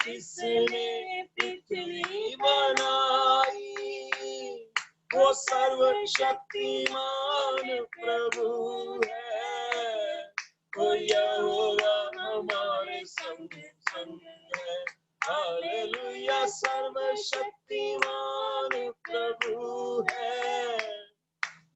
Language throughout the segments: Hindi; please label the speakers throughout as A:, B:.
A: जिसने पृथ्वी बनाई, वो सर्वशक्तिमान प्रभु है। वो यहोवा हमारे संग संग है। हालेलुया, सर्वशक्तिमान प्रभु है।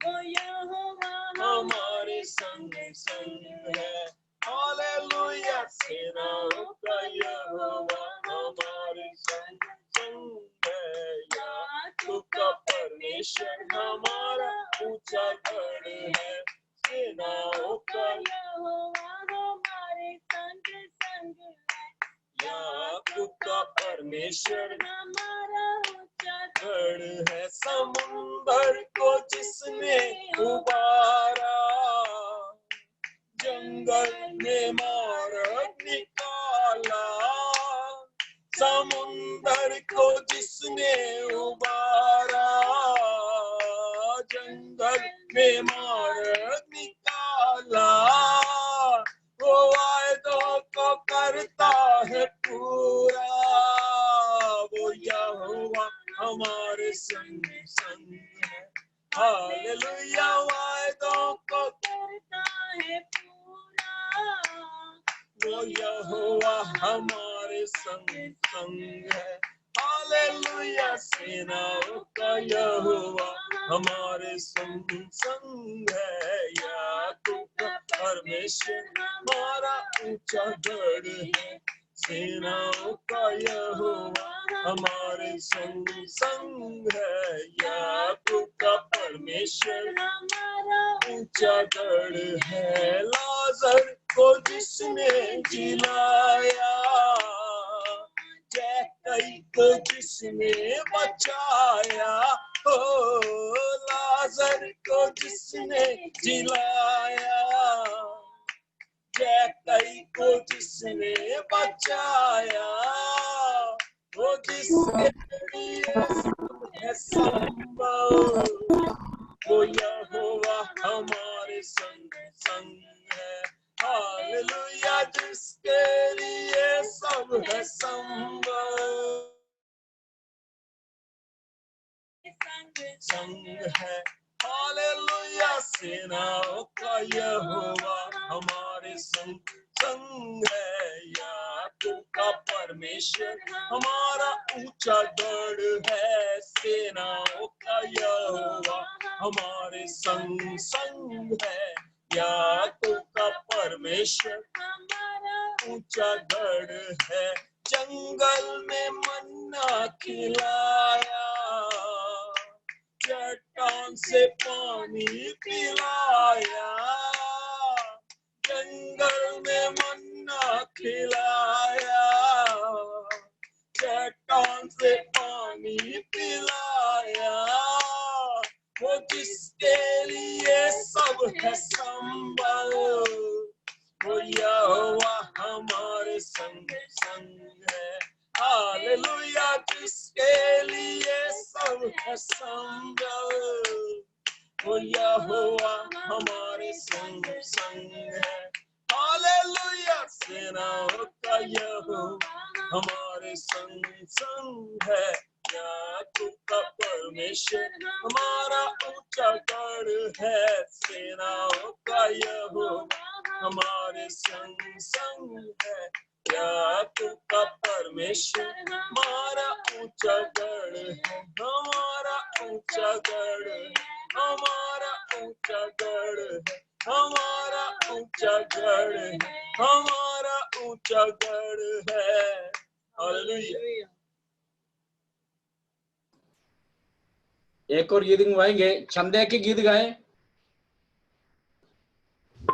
A: वो यहोवा हमारे संग संग है। हालेलुया, सेनाओं का यहोवा हमारे संग संग है। याकूब का परमेश्वर हमारा ऊंचा गढ़ है। सेनाओं का यहोवा हमारे संग संग है। याकूब का परमेश्वर हमारा ऊंचा गढ़ है। समुंदर को जिसने उबारा, जंगल में मार्ग निकाला। समुंदर को जिसने उबारा, जंगल में मार्ग निकाला। वो वायदों को करता है पूरा। वो यहोवा हमारे संग संग है। हालेलुया, वायदों को करता है पूरा। वो यहोवा हमारे संग संग है। हालेलुया, सेनाओं का यहोवा हमारे संग संग है। याकूब का परमेश्वर हमारा ऊंचा गढ़ है। सेनाओं का यहोवा हमारे संग संग है। याकूब का परमेश्वर हमारा ऊंचा गढ़ है। लाजर को जिसने जिलाया, जक्कई को जिसने बचाया। ओ लाजर को जिसने जिलाया, जक्कई को जिसने बचाया। वो जिसके लिए है संभव, वो यहोवा हमारे संग संग है। हालेलुया, जिसके लिए सब है संभव संग है। हालेलुया, सेनाओं का यहोवा हमारे संग संग है। याकूब का परमेश्वर हमारा ऊंचा गढ़ है। सेनाओं का यहोवा हमारे संग संग है। याकूब का परमेश्वर हमारा ऊंचा गढ़ है। जंगल में मन्ना खिलाया, चट्टान से पानी पिलाया। जंगल में मन्ना खिलाया, चट्टान से पानी पिलाया। वो जिसके लिए सब है संभव, वो यहोवा हमारे संग संग है। हालेलुया, जिसके लिए सब है संभव, वो यहोवा हमारे संग संग है। हालेलुया, सेनाओं का यहोवा हमारे संग संग है। याकूब का परमेश्वर हमारा ऊंचा गढ़ है। सेनाओं का यहोवा हमारे संग संग है। याकूब का परमेश्वर हमारा ऊंचा गढ़ है। हमारा ऊंचा गढ़ है। हमारा ऊंचा गढ़ है। हमारा ऊंचा गढ़ है। हमारा ऊंचा गढ़ है। हालेलुया।
B: एक और गीत गाएंगे, संध्या के गीत गाए,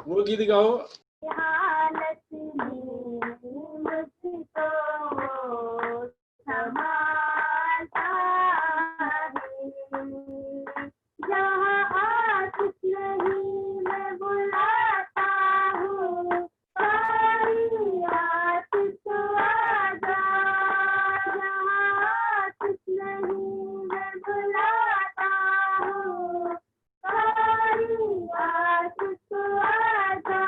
B: वो गीत गाओ।
C: हालत में मुझको संभालता है, जहाँ आतिश नहीं मैं बुलाता हूँ, सारी आतिश आजा। जहाँ आतिश नहीं मैं बुलाता हूँ, सारी आतिश आजा।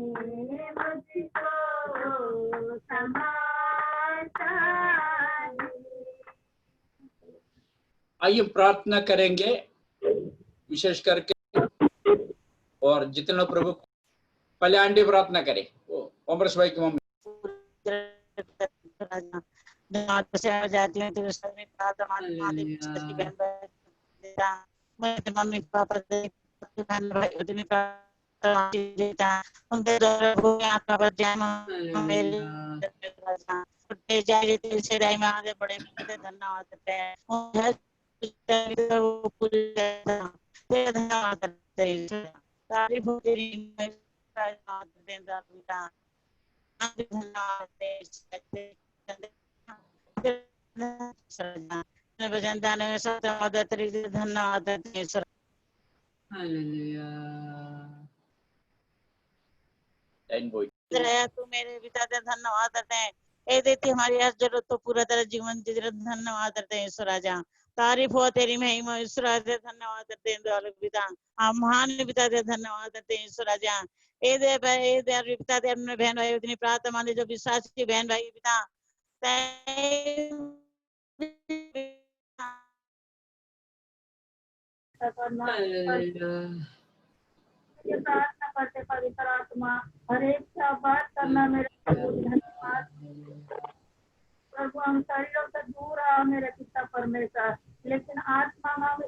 C: मुझको समाता है।
B: आइए प्रार्थना करेंगे विशेष करके, और जितने लोग प्रभु, पहले आंटी प्रार्थना करें। ओमरस भाई की मम्मी।
D: मम्मी पापा उनके द्वारा आगे बड़े धन्यवाद देते हैं, धन्यवाद करते हैं, तारीफ हो तेरी, धन्यवाद तू मेरे पिता दे धन्यवाद करते हैं। ए देती हमारी हर जरूरत तो पूरा तरह जीवन धन्यवाद करते हैं ईश्वर राजा। तारीफ हो तेरी महिमा ईश्वर राजा, धन्यवाद करते हैं पिता, हम महान पिता दे धन्यवाद करते हैं ईश्वर राजा। ए दे पिता दे अपने बहन भाई उतनी प्रार्थना माने जो विश्वास की बहन भाई पिता
C: ये प्रार्थना करते पवित्र आत्मा, हर एक का बात करना मेरे धन्यवाद प्रभु। हम शरीरों से दूर रहा मेरे पिता परमेश्वर, लेकिन आत्मा हम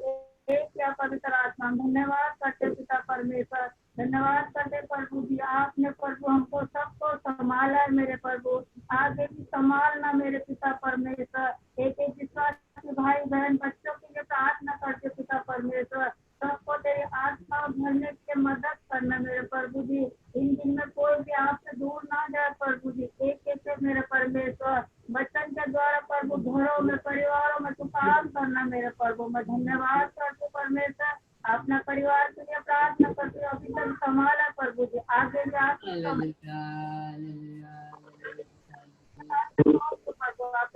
C: एक या पवित्र आत्मा। धन्यवाद करते पिता परमेश्वर, धन्यवाद करते प्रभु जी, आपने प्रभु हमको सबको संभाला है मेरे प्रभु, आगे भी संभालना मेरे पिता परमेश्वर। एक एक विश्वासी भाई बहन बच्चों के लिए प्रार्थना करते पिता परमेश्वर, सबको तेरी आत्मा भरने के मदद करना मेरे प्रभु जी। इन दिन में कोई भी आपसे दूर ना जाए प्रभु जी, एक एक से मेरे परमेश्वर वचन के द्वारा प्रभु घरों में परिवारों में तू काम करना मेरे प्रभु। मैं धन्यवाद करती परमेश्वर, अपना परिवार के लिए प्रार्थना करती हूँ, अभी तक संभाला प्रभु जी, आगे भी आपके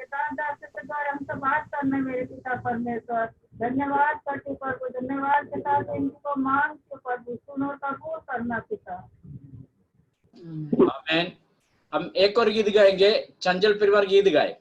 C: दादा के द्वारा हमसे बात करना मेरे पिता परमेश्वर। धन्यवाद करती प्रभु, धन्यवाद के साथ इनको मांग के प्रभु सुनो कबूल करना पिता।
B: आमीन। हम एक और गीत गाएंगे, चंचल परिवार गीत गाए।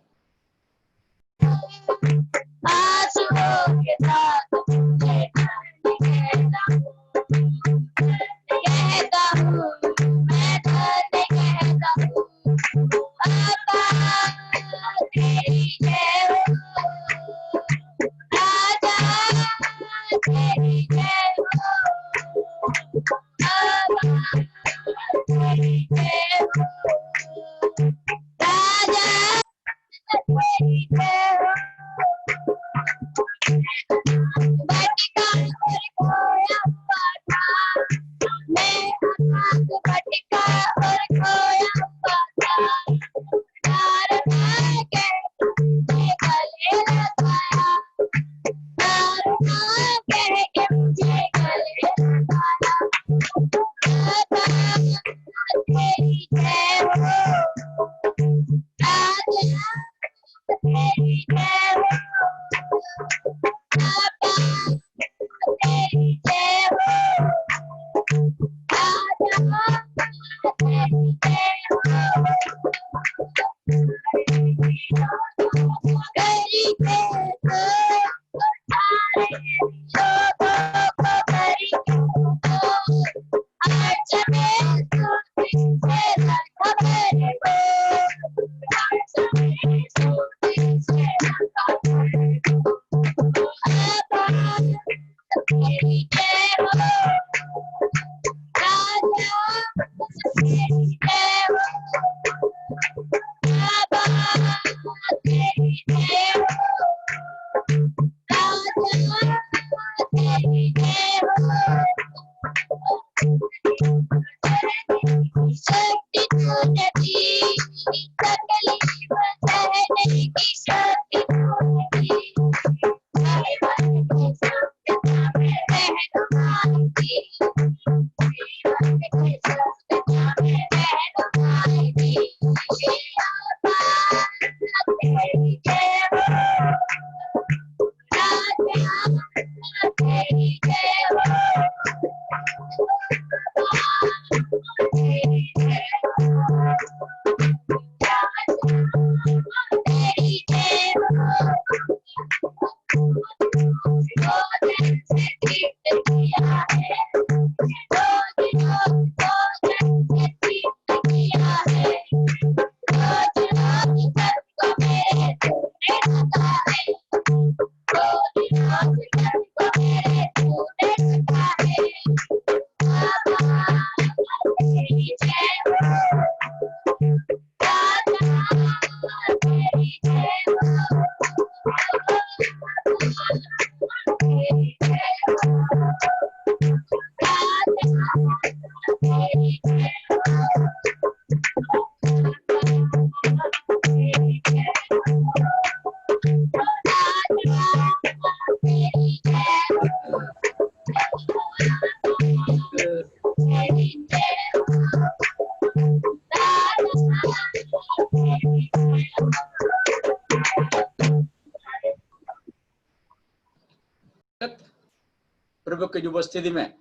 B: प्रभु की उपस्थिति में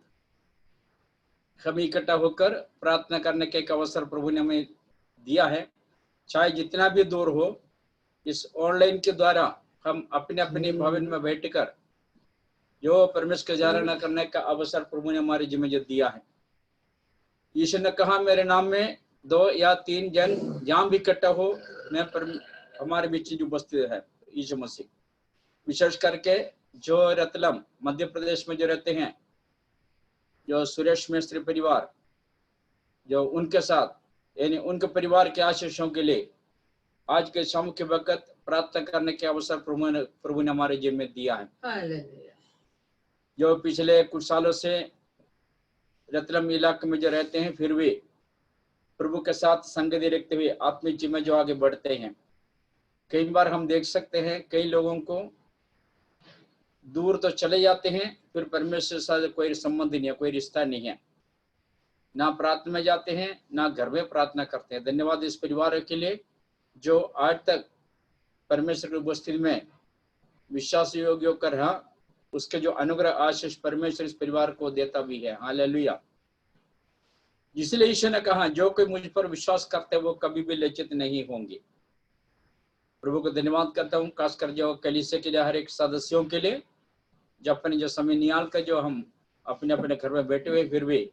B: हम इकट्ठा होकर प्रार्थना करने का एक अवसर प्रभु ने हमें दिया है। चाहे जितना भी दूर हो, इस ऑनलाइन के द्वारा हम अपने अपने भवन में बैठकर जो परमेश्वर की आराधना करने का अवसर प्रभु ने हमारे जिम्मे जो दिया है। यीशु ने कहा, मेरे नाम में 2 या 3 जन जहां भी इकट्ठा हो, मैं हमारे बीच जो उपस्थित है यीशु मसीह। विशेष करके जो रतलम मध्य प्रदेश में जो रहते हैं, जो सुरेश मिस्त्री परिवार, जो उनके साथ यानी उनके परिवार के आशीषों के लिए आज के शाम के वक्त प्रार्थना करने के अवसर प्रभु ने हमारे जिम्मे दिया है। जो पिछले कुछ सालों से रतलम इलाके में जो रहते हैं, फिर भी प्रभु के साथ संगति रखते हुए आत्मिक जीवन में जो आगे बढ़ते हैं। कई बार हम देख सकते हैं कई लोगों को दूर तो चले जाते हैं, फिर परमेश्वर से कोई संबंध नहीं है, कोई रिश्ता नहीं है, ना प्रार्थना में जाते हैं ना घर में प्रार्थना करते हैं। धन्यवाद इस परिवार के लिए जो आज तक परमेश्वर की उपस्थिति में विश्वास योग्य होकर रहा। उसके जो अनुग्रह आशीष परमेश्वर इस परिवार को देता भी है। हालेलुया। इसलिए यीशु ने कहा, जो कोई मुझ पर विश्वास करते वो कभी भी लज्जित नहीं होंगे। प्रभु को धन्यवाद करता हूँ, खासकर जो कलीसिया के लिए हर एक सदस्यों के लिए, जो अपने जो समय निकाल कर जो हम अपने अपने घर में बैठे हुए, फिर भी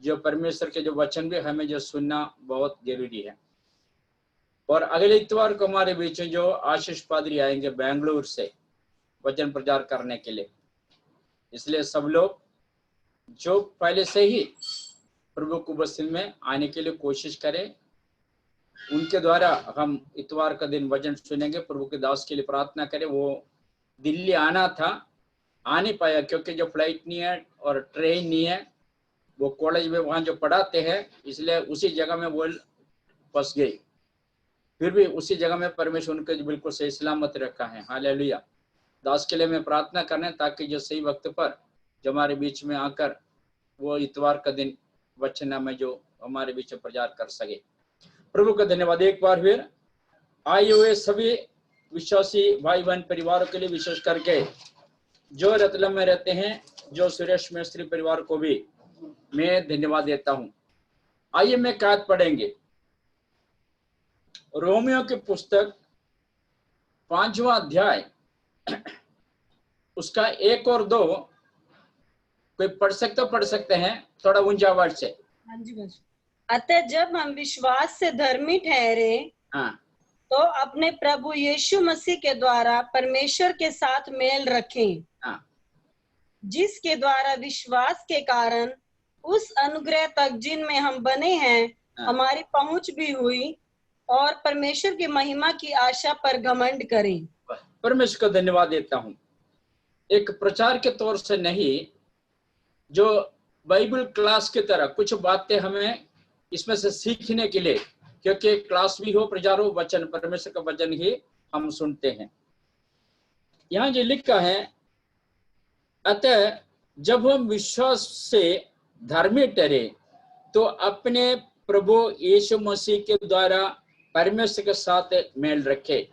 B: जो परमेश्वर के जो वचन भी हमें जो सुनना बहुत जरूरी है। और अगले इतवार को हमारे बीच में जो आशीष पादरी आएंगे बेंगलुरु से वचन प्रचार करने के लिए। इसलिए सब लोग जो पहले से ही प्रभु की उपस्थिति में आने के लिए कोशिश करें। उनके द्वारा हम इतवार का दिन वचन सुनेंगे। प्रभु के दास के लिए प्रार्थना करें। वो दिल्ली आना था, आ नहीं पाया क्योंकि जो फ्लाइट नहीं है और ट्रेन नहीं है। वो कॉलेज में वहाँ जो पढ़ाते हैं, इसलिए उसी जगह में वो फंस गई। फिर भी उसी जगह में परमेश्वर उनके बिल्कुल सही सलामत रखा है। हालेलुया। दास के लिए मैं प्रार्थना करने ताकि जो सही वक्त पर जो हमारे बीच में आकर वो इतवार का दिन वचन में जो हमारे बीच में प्रचार कर सके। प्रभु का धन्यवाद। एक बार फिर आए हुए सभी विश्वासी भाई बहन परिवारों के लिए, विशेष करके जो रतलम में रहते हैं, जो सुरेश मिस्त्री परिवार को भी मैं धन्यवाद देता हूं। आइए मैं कायद पढ़ेंगे रोमियो की पुस्तक 5वां अध्याय उसका 1 और 2। कोई पढ़ सकते हैं थोड़ा ऊंचा आवाज से।
E: हाँ जी। अतः जब हम विश्वास से धर्मी ठहरे, तो अपने प्रभु यीशु मसीह के द्वारा परमेश्वर के साथ मेल रखें, जिसके द्वारा विश्वास के कारण उस अनुग्रह तक जिनमें हम बने हैं हमारी पहुंच भी हुई, और परमेश्वर की महिमा की आशा पर घमंड करें।
B: परमेश्वर को धन्यवाद देता हूं। एक प्रचार के तौर से नहीं, जो बाइबल क्लास की तरह कुछ बातें हमें इसमें से सीखने के लिए, क्योंकि क्लास भी हो, प्रचार हो, वचन परमेश्वर का वचन ही हम सुनते हैं। यहाँ जो लिखा है, अतः जब हम विश्वास से धर्मी ठहरे तो अपने प्रभु यीशु मसीह के द्वारा परमेश्वर के साथ मेल रखे।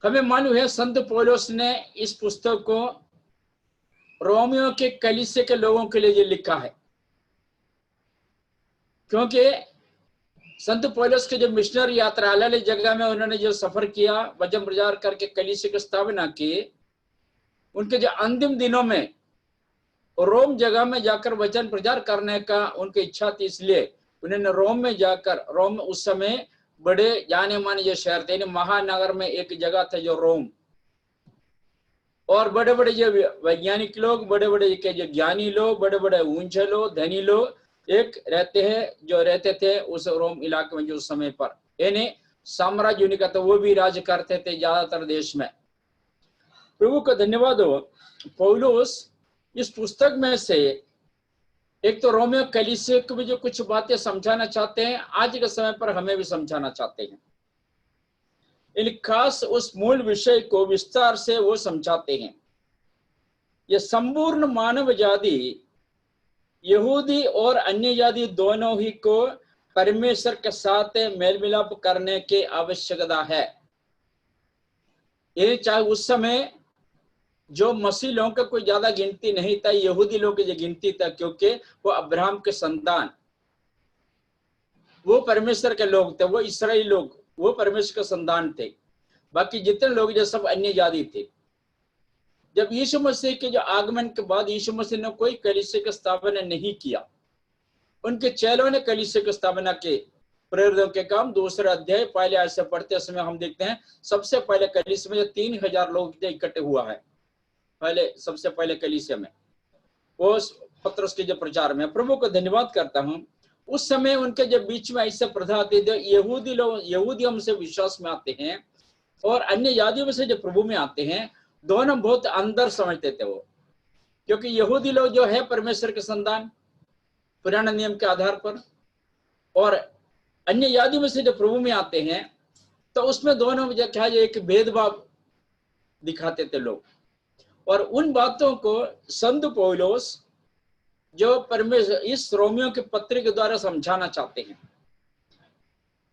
B: हमें मालूम है संत पौलुस ने इस पुस्तक को रोमियो के कलीसिया के लोगों के लिए लिखा है, क्योंकि संत पौलुस के जो मिशनरी यात्रा अलग जगह में उन्होंने जो सफर किया, वचन प्रचार करके कलीसिया की स्थापना की, उनके जो अंतिम दिनों में रोम जगह में जाकर वचन प्रचार करने का उनकी इच्छा थी। इसलिए उन्होंने रोम में जाकर, रोम उस समय बड़े जाने माने जो शहर थे, महानगर में एक जगह था जो रोम, और बड़े बड़े जो वैज्ञानिक लोग, बड़े बड़े के जो ज्ञानी लोग, बड़े बड़े ऊंचे लोग, धनी लोग एक रहते थे उस रोम इलाके में। जो समय पर यानी साम्राज्य उनका था, वो भी राज करते थे ज्यादातर देश में। प्रभु का धन्यवाद हो। पौलुस इस पुस्तक में से एक तो रोमियो कलीसिया को भी जो कुछ बातें समझाना चाहते हैं, आज के समय पर हमें भी समझाना चाहते हैं। इन खास उस मूल विषय को विस्तार से वो समझाते हैं। ये संपूर्ण मानव जाति, यहूदी और अन्य जाति दोनों ही को परमेश्वर के साथ मेल मिलाप करने की आवश्यकता है। ये चाहे उस समय जो मसीह लोगों का कोई ज्यादा गिनती नहीं था, यहूदी लोगों की जो गिनती था, क्योंकि वो अब्राहम के संतान, वो परमेश्वर के लोग थे, वो इस्राएली लोग, वो परमेश्वर के संतान थे। बाकी जितने लोग जो सब अन्य जाति थे। जब यीशु मसीह के जो आगमन के बाद यीशु मसीह ने कोई कलीसिया की स्थापना नहीं किया, उनके चेलों ने कलीसिया की स्थापना की। प्रेरितों के काम 2 अध्याय पहले आयत से पढ़ते समय हम देखते हैं, सबसे पहले कलीसिया में जो 3000 लोग इकट्ठे हुआ है, पहले सबसे पहले कलीसिया में, वो पतरस के जो प्रचार में। प्रभु को धन्यवाद करता हूँ। उस समय उनके जब बीच में ऐसे प्रथा आती थी, यहूदी लोग, यहूदियों से विश्वास में आते हैं और अन्य जातियों में से जो प्रभु में आते हैं, दोनों बहुत अंदर समझते थे वो। क्योंकि यहूदी लोग जो है परमेश्वर के संतान पुराने नियम के आधार पर, और अन्य जातियों में से जो प्रभु में आते हैं, तो उसमें दोनों क्या है, एक भेदभाव दिखाते थे लोग। और उन बातों को संत पौलुस जो परमेश्वर इस रोमियो के पत्र के द्वारा समझाना चाहते हैं।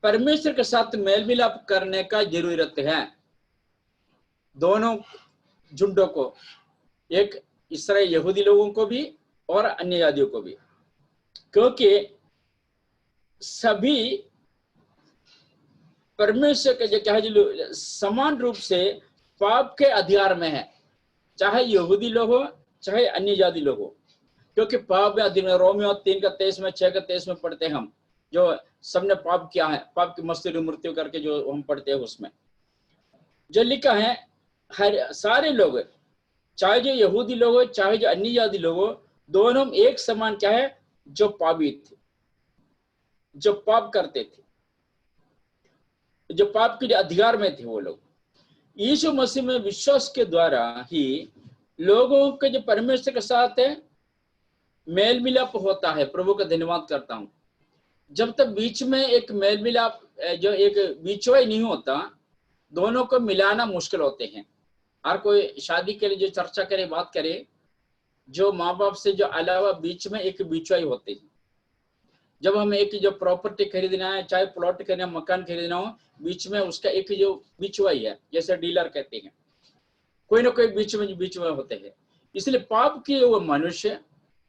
B: परमेश्वर के साथ मेल मिलाप करने का जरूरत है दोनों झुंडों को, एक इस्राएल यहूदी लोगों को भी और अन्य जातियों को भी, क्योंकि सभी परमेश्वर के जो क्या है समान रूप से पाप के अधिकार में है, चाहे यहूदी लोग हो चाहे अन्य जाति लोग हो। क्योंकि पाप में अधिकार, रोमियो 3:23 में 6:23 में पढ़ते हैं हम, जो सबने पाप किया है, पाप की मजदूरी मृत्यु करके जो हम पढ़ते हैं उसमें जो लिखा है, हर सारे लोग, चाहे जो यहूदी लोग हो चाहे जो अन्य जाति लोग हो, दोनों एक समान क्या है, जो पापी थे, जो पाप करते थे, जो पाप के अधिकार में थे वो लोग। यीशु मसीह में विश्वास के द्वारा ही लोगों के जो परमेश्वर के साथ है मेल मिलाप होता है। प्रभु का धन्यवाद करता हूं। जब तक बीच में एक मेल मिलाप, जो एक बीचवाई नहीं होता, दोनों को मिलाना मुश्किल होते हैं। हर कोई शादी के लिए जो चर्चा करे, बात करे, जो माँ बाप से जो अलावा बीच में एक बीचवाई होते हैं। जब हमें एक जो प्रॉपर्टी खरीदना है, चाहे प्लॉट खरीदना, मकान खरीदना हो, बीच में उसका एक जो बीचवाई है, जैसे डीलर कहते हैं, कोई ना कोई बीच में होते हैं। इसलिए पाप किए हुए मनुष्य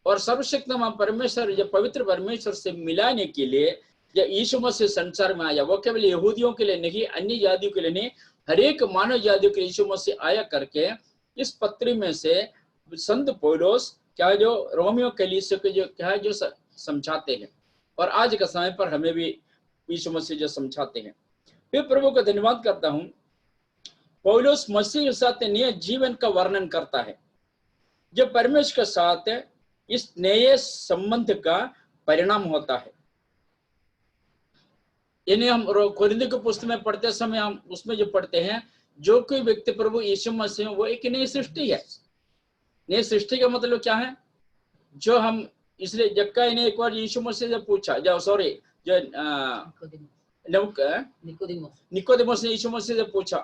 B: और सर्वशक्तिमान परमेश्वर, जो पवित्र परमेश्वर से मिलाने के लिए जब यीशु मसीह संसार में आया, वो केवल यहूदियों के लिए नहीं, अन्य जातियों के लिए नहीं, हर एक मानव जातियों के लिए यीशु मसीह आया करके इस पत्री में से संत पौलुस क्या जो रोमियो कलीसिया को जो क्या है जो समझाते हैं, और आज के समय पर हमें भी यीशु मसीह जो समझाते हैं। फिर प्रभु का धन्यवाद करता हूं। पौलुस मसीह के साथ नए जीवन का वर्णन करता है, जो परमेश्वर के साथ इस नए संबंध का परिणाम होता है। इन्हें हम कोरिन्थियों की पुस्तक में पढ़ते समय हम उसमें जो पढ़ते हैं, जो कोई व्यक्ति प्रभु यीशु मसीह वो एक नई सृष्टि है। नई सृष्टि का मतलब क्या है, जो हम इसलिए जक्का ने एक बार यीशु मसीह से पूछा, जो सॉरी जो निकोदेमुस ने यीशु मसीह से पूछा,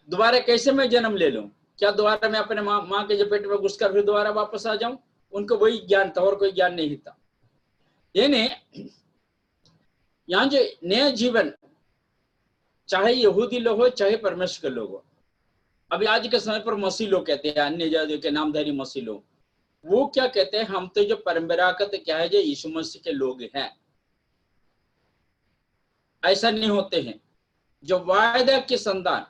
B: दोबारा कैसे मैं जन्म ले लूं, क्या दोबारा मैं अपने माँ के जो पेट में घुसकर फिर दोबारा वापस आ जाऊं? उनको वही ज्ञान था और कोई ज्ञान नहीं था। यानी यहाँ जो नया जीवन, चाहे यहूदी लोग हो चाहे परमेश्वर के लोग हो, अभी आज के समय पर मसीह लोग कहते हैं, अन्य जातियों के नामधारी मसीह लोग, वो क्या कहते हैं, हम तो जो परंपरागत क्या है जो यीशु मसीह के लोग हैं। ऐसा नहीं होते हैं। जो वायदा के संतान,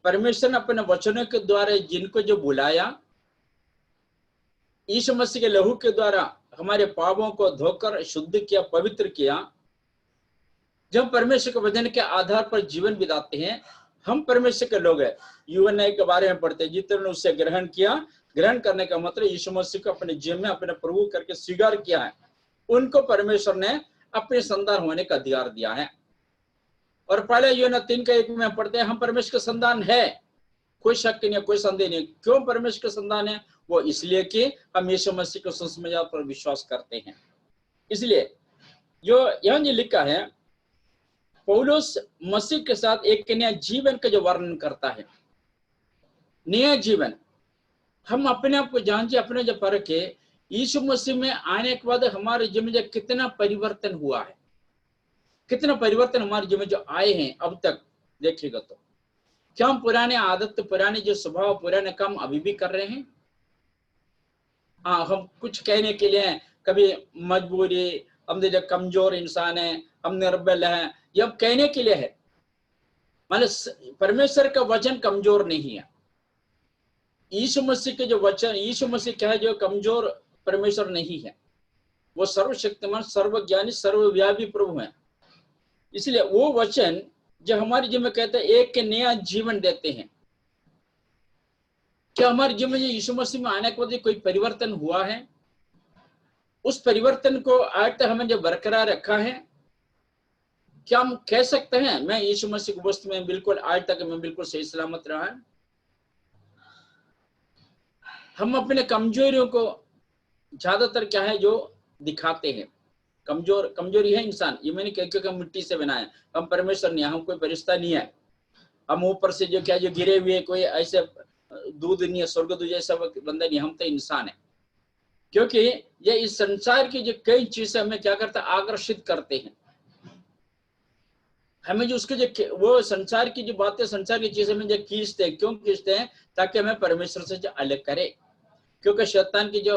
B: परमेश्वर ने अपने वचनों के द्वारा जिनको जो बुलाया, यीशु मसीह के लहू के द्वारा हमारे पापों को धोकर शुद्ध किया, पवित्र किया, जब परमेश्वर के वचन के आधार पर जीवन बिताते हैं, हम परमेश्वर के लोग हैं। यूहन्ना के बारे में पढ़ते हैं, जितने ने उससे ग्रहण किया, ग्रहण करने का मतलब यीशु मसीह को अपने जीवन में अपने प्रभु करके स्वीकार किया है, उनको परमेश्वर ने अपने संतान होने का अधिकार दिया है। और पहले यूहन्ना 3:1 में पढ़ते हैं, हम परमेश्वर के संतान है, कोई शक नहीं, कोई संदेह नहीं। क्यों परमेश्वर का संतान है? वो इसलिए कि हम यीशु मसीह के सुसमाचार पर विश्वास करते हैं। इसलिए जो यहाँ जो लिखा है, पौलुस मसीह के साथ एक नया जीवन का जो वर्णन करता है, नया जीवन। हम अपने आप को जांचे, अपने जो परख है, यीशु मसीह में आने के बाद हमारे जीवन में कितना परिवर्तन हुआ है, कितना परिवर्तन हमारे जीवन जो आए हैं अब तक देखिएगा तो। क्या हम पुराने आदत, पुराने जो स्वभाव, पुराने काम अभी भी कर रहे हैं? हाँ, हम कुछ कहने के लिए कभी मजबूरी, हम जो कमजोर इंसान है, हम निर्बल है, ये अब कहने के लिए है। मतलब परमेश्वर का वचन कमजोर नहीं है। यीशु मसीह के जो वचन, यीशु मसीह क्या है, जो कमजोर परमेश्वर नहीं है। वो सर्वशक्तिमान, सर्वज्ञानी, सर्वव्यापी प्रभु है। इसलिए वो वचन जो हमारे जीवन में कहते हैं एक नया जीवन देते हैं। क्या हमारे जीवन में यीशु मसीह में आने के बाद कोई परिवर्तन हुआ है? उस परिवर्तन को आज तक हमें जो बरकरार रखा है, क्या हम कह सकते हैं मैं यीशु मसीह की वस्तु में बिल्कुल आज तक मैं बिल्कुल सही सलामत रहा है? हम अपने कमजोरियों को ज्यादातर क्या है जो दिखाते हैं। कमजोरी है इंसान, ये मैंने कह, क्योंकि हम मिट्टी से बनाए, हम परमेश्वर नहीं है, हम कोई फरिश्ता नहीं है, हम ऊपर से जो क्या जो गिरे हुए कोई ऐसे दूध नहीं है, स्वर्गदूत जैसा बंदा नहीं, हम तो इंसान है। क्योंकि ये इस संसार की जो कई चीजें हमें क्या करता है, आकर्षित करते हैं। हमें जो उसके जो वो संसार की जो बातें, संसार की चीजें में जो खींचते हैं, क्यों खींचते हैं? ताकि हमें परमेश्वर से जो अलग करे। क्योंकि शैतान की जो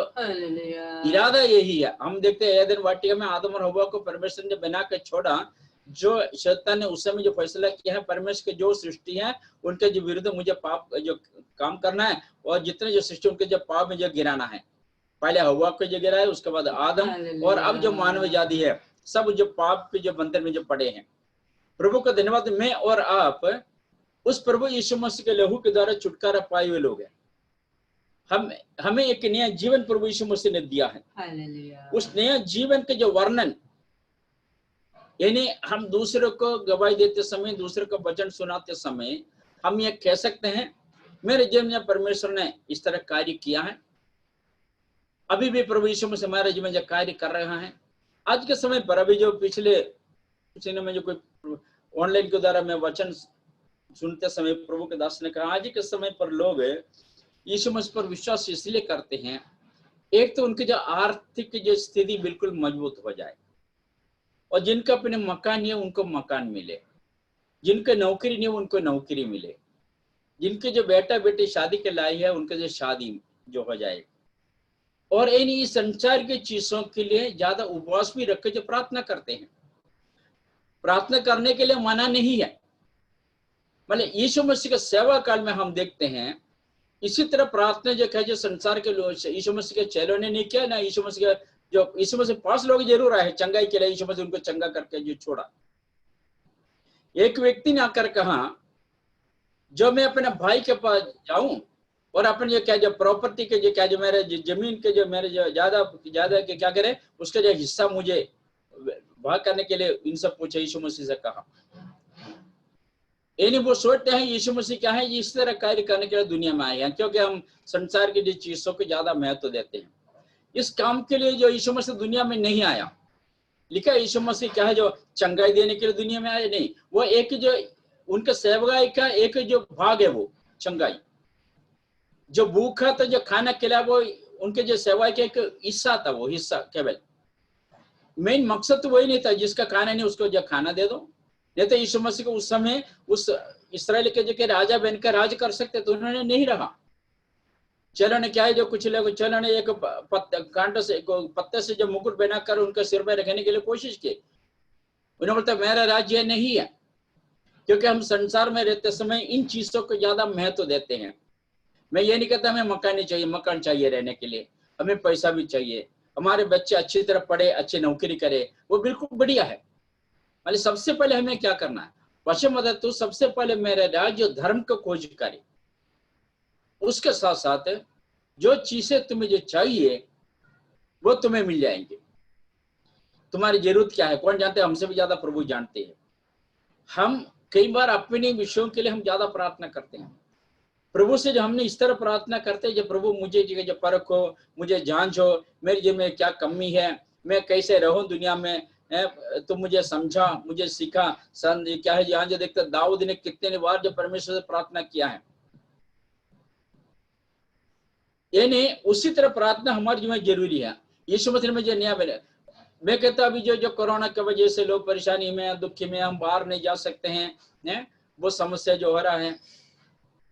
B: इरादा यही है। हम देखते हैं एदन वाटिका में आदम और हव्वा को परमेश्वर ने बना कर छोड़ा। जो शैतान ने उस समय जो फैसला किया है, परमेश्वर की जो सृष्टि है उनके जो विरुद्ध मुझे पाप जो काम करना है, और जितने जो सृष्टि उनके जो पाप में जो गिराना है। पहले हव्वा को जो गिराया, उसके बाद आदम, और अब जो मानव जाति है सब जो पाप के जो बंधन में जो पड़े हैं। प्रभु का धन्यवाद, मैं और आप उस प्रभु यीशु मसीह के लहू के द्वारा छुटकारा पाए हुए लोग हैं। हमें एक नया जीवन प्रभु यीशु मसीह ने दिया है। उस नया जीवन के जो वर्णन, यानी हम दूसरों को गवाही देते समय, दूसरों को वचन सुनाते समय हम ये कह सकते हैं मेरे जीवन में परमेश्वर ने इस तरह कार्य किया है। अभी भी प्रभु यीशु मसीह हमारे जीवन में कार्य कर रहा है। आज के समय पर अभी जो पिछले कुछ दिनों में जो कोई ऑनलाइन के द्वारा मैं वचन सुनते समय प्रभु के दास ने कहा, आज के समय पर लोग यीशु मसीह पर विश्वास इसलिए करते हैं, एक तो उनकी जो आर्थिक जो स्थिति बिल्कुल मजबूत हो जाए, और जिनका अपने मकान नहीं है उनको मकान मिले, जिनके नौकरी नहीं है उनको नौकरी मिले, जिनके जो बेटा बेटी शादी के लाई है उनके जो शादी जो हो जाए। और इन संसार की चीजों के लिए ज्यादा उपवास भी रख के जो प्रार्थना करते हैं। प्रार्थना करने के लिए मना नहीं है। मतलब यीशु मसीह के सेवा काल में हम देखते हैं इसी तरह प्रार्थना जो है, जो संसार के लोग यीशु मसीह के चेलों ने नहीं किया ना, यीशु मसीह के जो यीशु मसीह 5 लोग जरूर आए चंगाई के लिए, यीशु मसीह उनको चंगा करके जो छोड़ा। एक व्यक्ति ने आकर कहा, जो मैं अपने भाई के पास जाऊं और अपने जो क्या जो प्रॉपर्टी के जो क्या जो मेरे जमीन के जो मेरे जो ज्यादा के क्या करे उसका जो हिस्सा मुझे भाग करने के लिए इनसे पूछे, यीशु मसीह से कहा। यानी वो सोचते हैं यीशु मसीह क्या है, इस तरह कार्य करने के लिए दुनिया में आए हैं, क्योंकि हम संसार की जो चीजों को ज्यादा महत्व देते हैं। इस काम के लिए जो यीशु मसीह दुनिया में नहीं आया। लिखा यीशु मसीह क्या है, जो चंगाई देने के लिए दुनिया में आया नहीं, वो एक जो उनके सेवकाई का एक जो भाग है वो चंगाई। जो भूखा था जो खाना खिलाया वो उनके जो सेवाई का एक हिस्सा था, वो हिस्सा केवल। मेन मकसद तो वही नहीं था, जिसका खाना नहीं उसको जो खाना दे दो। नहीं तो यीशु मसीह को उस समय उस इस्राएल के जो राजा बनकर राज कर सकते तो उन्होंने नहीं रहा। चलो ने क्या है, जो कुछ लोग चलो ने एक पत्ते से जो मुकुट बनाकर उनके सिर पे रखने के लिए कोशिश की। उन्होंने बोलता मेरा राज्य नहीं है, क्योंकि हम संसार में रहते समय इन चीजों को ज्यादा महत्व देते हैं। मैं ये नहीं कहता हमें मकान नहीं चाहिए, मकान चाहिए रहने के लिए, हमें पैसा भी चाहिए, हमारे बच्चे अच्छी तरह पढ़े, अच्छी नौकरी करे, वो बिल्कुल बढ़िया है। मतलब सबसे पहले हमें क्या करना है, वचन मदद तो सबसे पहले मेरे राज्य धर्म को खोज करे। उसके साथ साथ जो चीजें तुम्हें जो चाहिए वो तुम्हें मिल जाएंगे। तुम्हारी जरूरत क्या है कौन जानते हैं, हमसे भी ज्यादा प्रभु जानते हैं। हम कई बार अपने विषयों के लिए हम ज्यादा प्रार्थना करते हैं, प्रभु से जो हमने इस तरह प्रार्थना करते हैं, जो प्रभु मुझे जो परखो, मुझे जांचो, मेरे जी में क्या कमी है, मैं कैसे रहूं दुनिया में, तुम मुझे समझा, मुझे सिखा। क्या है यहाँ जो देखते दाऊद ने कितने बार जो परमेश्वर से प्रार्थना किया है, यानी उसी तरह प्रार्थना हमारे जीवन में जरूरी है। यीशु मसीह में जो नया बने, मैं कहता अभी जो कोरोना की वजह से लोग परेशानी में, दुखी में, हम बाहर नहीं जा सकते हैं, वो समस्या जो हो रहा है,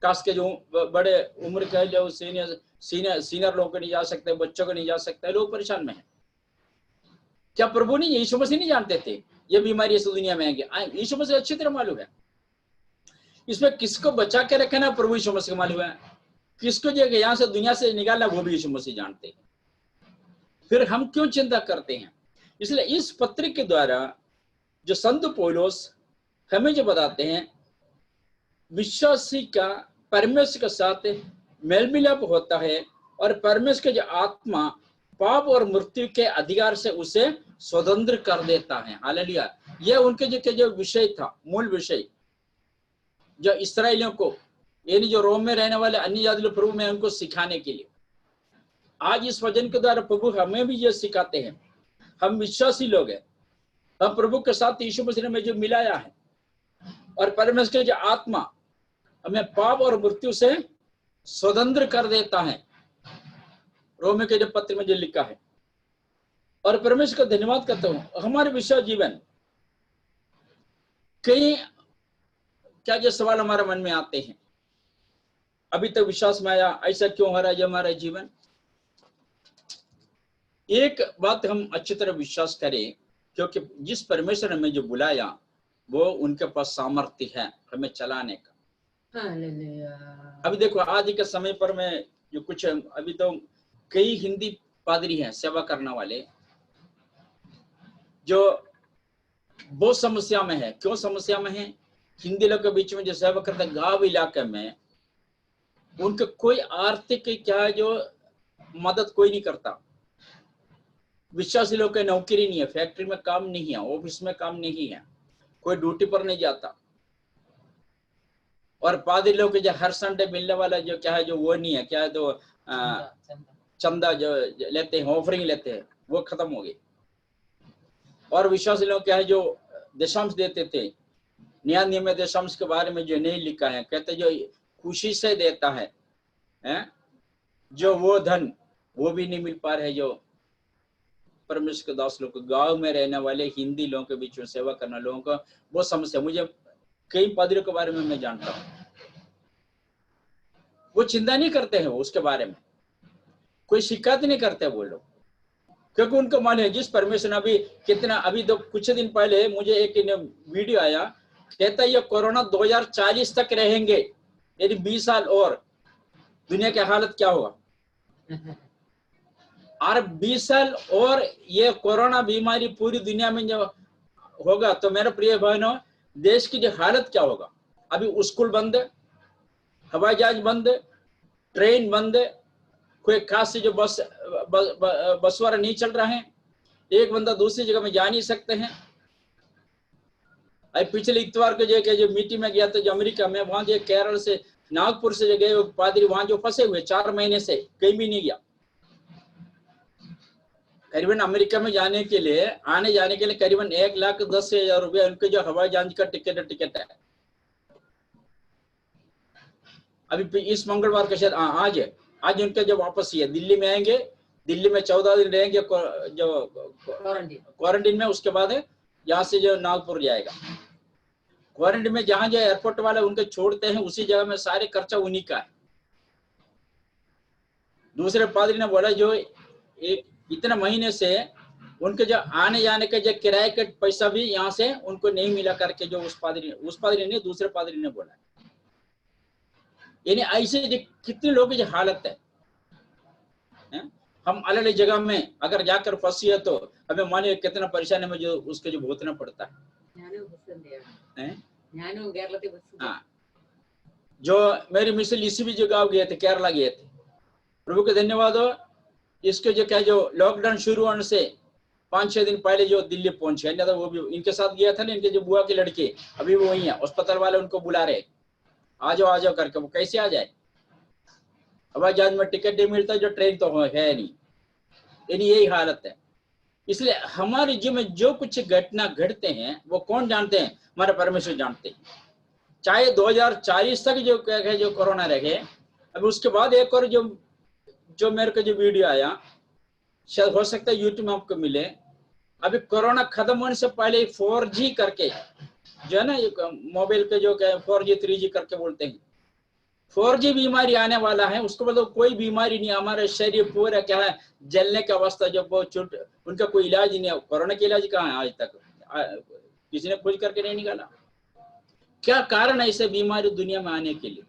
B: खास के जो बड़े उम्र के जो सीनियर लोग को नहीं जा सकते, बच्चों को नहीं जा सकते, लोग परेशान में हैं। क्या प्रभु नहीं, यीशु मसीह नहीं जानते थे ये बीमारी इस दुनिया में आएंगे? यीशु मसीह अच्छी तरह मालूम है। इसमें किसको बचा के रखना प्रभु यीशु मसीह को मालूम है, किसको जो यहाँ से दुनिया से निकालना वो भी यीशु मसीह जानते हैं। फिर हम क्यों चिंता करते हैं? इसलिए इस पत्र के द्वारा जो संत पौलुस हमें जो बताते हैं, विश्वासी का परमेश्वर के साथ मेल मिलाप होता है और परमेश्वर के जो आत्मा पाप और मृत्यु के अधिकार से उसे स्वतंत्र कर देता है। हालेलुया। यह उनके जो विषय था, मूल विषय, जो इस्राएलियों को, यानी जो रोम में रहने वाले अन्य जाति लोग, प्रभु में उनको सिखाने के लिए आज इस वचन के द्वारा प्रभु हमें भी ये सिखाते हैं। हम विश्वासी लोग हैं, हम प्रभु के साथ यीशु मसीह में जो मिलाया है और परमेश्वर के जो आत्मा हमें पाप और मृत्यु से स्वतंत्र कर देता है, रोम के जो पत्र में जो लिखा है। और परमेश्वर का धन्यवाद करता हूं। हमारे विश्वास जीवन कई क्या जो सवाल हमारे मन में आते हैं, अभी तक विश्वास में आया, ऐसा क्यों हो रहा है हमारा जीवन? एक बात हम अच्छी तरह विश्वास करें, क्योंकि जिस परमेश्वर ने हमें जो बुलाया वो उनके पास सामर्थ्य है हमें चलाने का। अभी देखो आज के समय पर मैं जो कुछ, अभी तो कई हिंदी पादरी हैं सेवा करने वाले, जो बहुत समस्या में है। क्यों समस्या में है? हिंदी लोग के बीच में जो सेवा करते हैं गांव इलाके में, उनके कोई आर्थिक क्या जो मदद कोई नहीं करता। विश्वासी लोग की नौकरी नहीं है, फैक्ट्री में काम नहीं है, ऑफिस में काम नहीं है, कोई ड्यूटी पर नहीं जाता। और पादरी लोग के जो हर संडे मिलने वाला जो क्या है जो वो नहीं है, क्या है तो चंदा जो लेते हैं, ऑफरिंग लेते हैं, वो खत्म हो गई। और विश्वासी लोग क्या है जो दशांश देते थे, नया नियम में दशांश के बारे में जो नहीं लिखा है, कहते जो खुशी से देता है जो वो धन वो भी नहीं मिल पा रहे। जो परमेश्वर के दास लोग, गांव में रहने वाले हिंदी लोगों के बीच में सेवा करना लोगों का बहुत समस्या। मुझे कई पादरियों के बारे में मैं जानता हूँ, वो चिंता नहीं करते हैं उसके बारे में, कोई शिकायत नहीं करते वो लोग, क्योंकि उनको मालूम है जिस परमेश्वर ने अभी कितना, अभी तो कुछ दिन पहले मुझे एक वीडियो आया, कहता है ये कोरोना 2040 तक रहेंगे, यदि 20 साल और दुनिया की हालत क्या होगा। और 20 साल और ये कोरोना बीमारी पूरी दुनिया में जो होगा तो मेरे प्रिय बहनों, देश की जो हालत क्या होगा। अभी स्कूल बंद, हवाई जहाज बंद, ट्रेन बंद, कोई खास से जो बस वाला नहीं चल रहा है, एक बंदा दूसरी जगह में जा नहीं सकते हैं। अभी पिछले इतवार को जो मीटिंग में गया था जो अमेरिका में, वहां जो केरल से नागपुर से जो गए पादरी वहां जो फंसे हुए 4 महीने से कहीं भी नहीं गया। करीबन अमेरिका में जाने के लिए, आने जाने के लिए करीबन 1,10,000 रुपया उनके जो हवाई जहाज का टिकट है। अभी इस मंगलवार के शायद आज उनके जो वापस ही है, दिल्ली में आएंगे, दिल्ली में 14 दिन रहेंगे जो क्वारंटीन में, उसके बाद यहाँ से जो नागपुर जाएगा। क्वारंटीन में जहां जो एयरपोर्ट वाले उनके छोड़ते हैं उसी जगह में सारे खर्चा उन्हीं का है। दूसरे पादरी ने बोला जो इतने महीने से उनके जो आने जाने के जो किराए का पैसा भी यहाँ से उनको नहीं मिला करके, जो उस पादरी ने दूसरे पादरी ने बोला। यानी ऐसे कितने लोगों की हालत है। हम अलग अलग जगह में अगर जाकर फंसी है तो हमें मानिए कितना परेशानी में जो उसके जो भुगतना पड़ता है। हाँ, जो मेरी मिसल इसी भी जो गाँव गए थे, केरला गए थे, प्रभु के धन्यवाद हो। इसके जो क्या जो लॉकडाउन शुरू होने से 5-6 दिन पहले जो दिल्ली पहुंचे, तो वो भी इनके साथ गया था ना, इनके जो बुआ के लड़के अभी वो वही है, अस्पताल वाले उनको बुला रहे, आ जाओ करके। वो कैसे आ जाए? हवाई जहाज में टिकट नहीं मिलता, जो ट्रेन तो है नहीं, यानी यही हालत है। इसलिए हमारे जीवन में जो कुछ घटना घटते हैं वो कौन जानते हैं? हमारे परमेश्वर जानते हैं। चाहे 2040 तक जो कोरोना रहे, अभी उसके बाद एक और जो मेरे को जो वीडियो आया, शायद हो सकता है यूट्यूब में आपको मिले, अभी कोरोना खत्म होने से पहले 4G करके जो है ना, मोबाइल के जो 4G 3G करके बोलते हैं, 4G बीमारी आने वाला है। उसको बोलो कोई बीमारी नहीं, हमारे शरीर पूरा क्या है, जलने की अवस्था, जब वो छुट, उनका कोई इलाज नहीं है। कोरोना का इलाज कहाँ है आज तक? किसी ने खोज करके नहीं निकाला। क्या कारण है ऐसे बीमारी दुनिया में आने के लिए?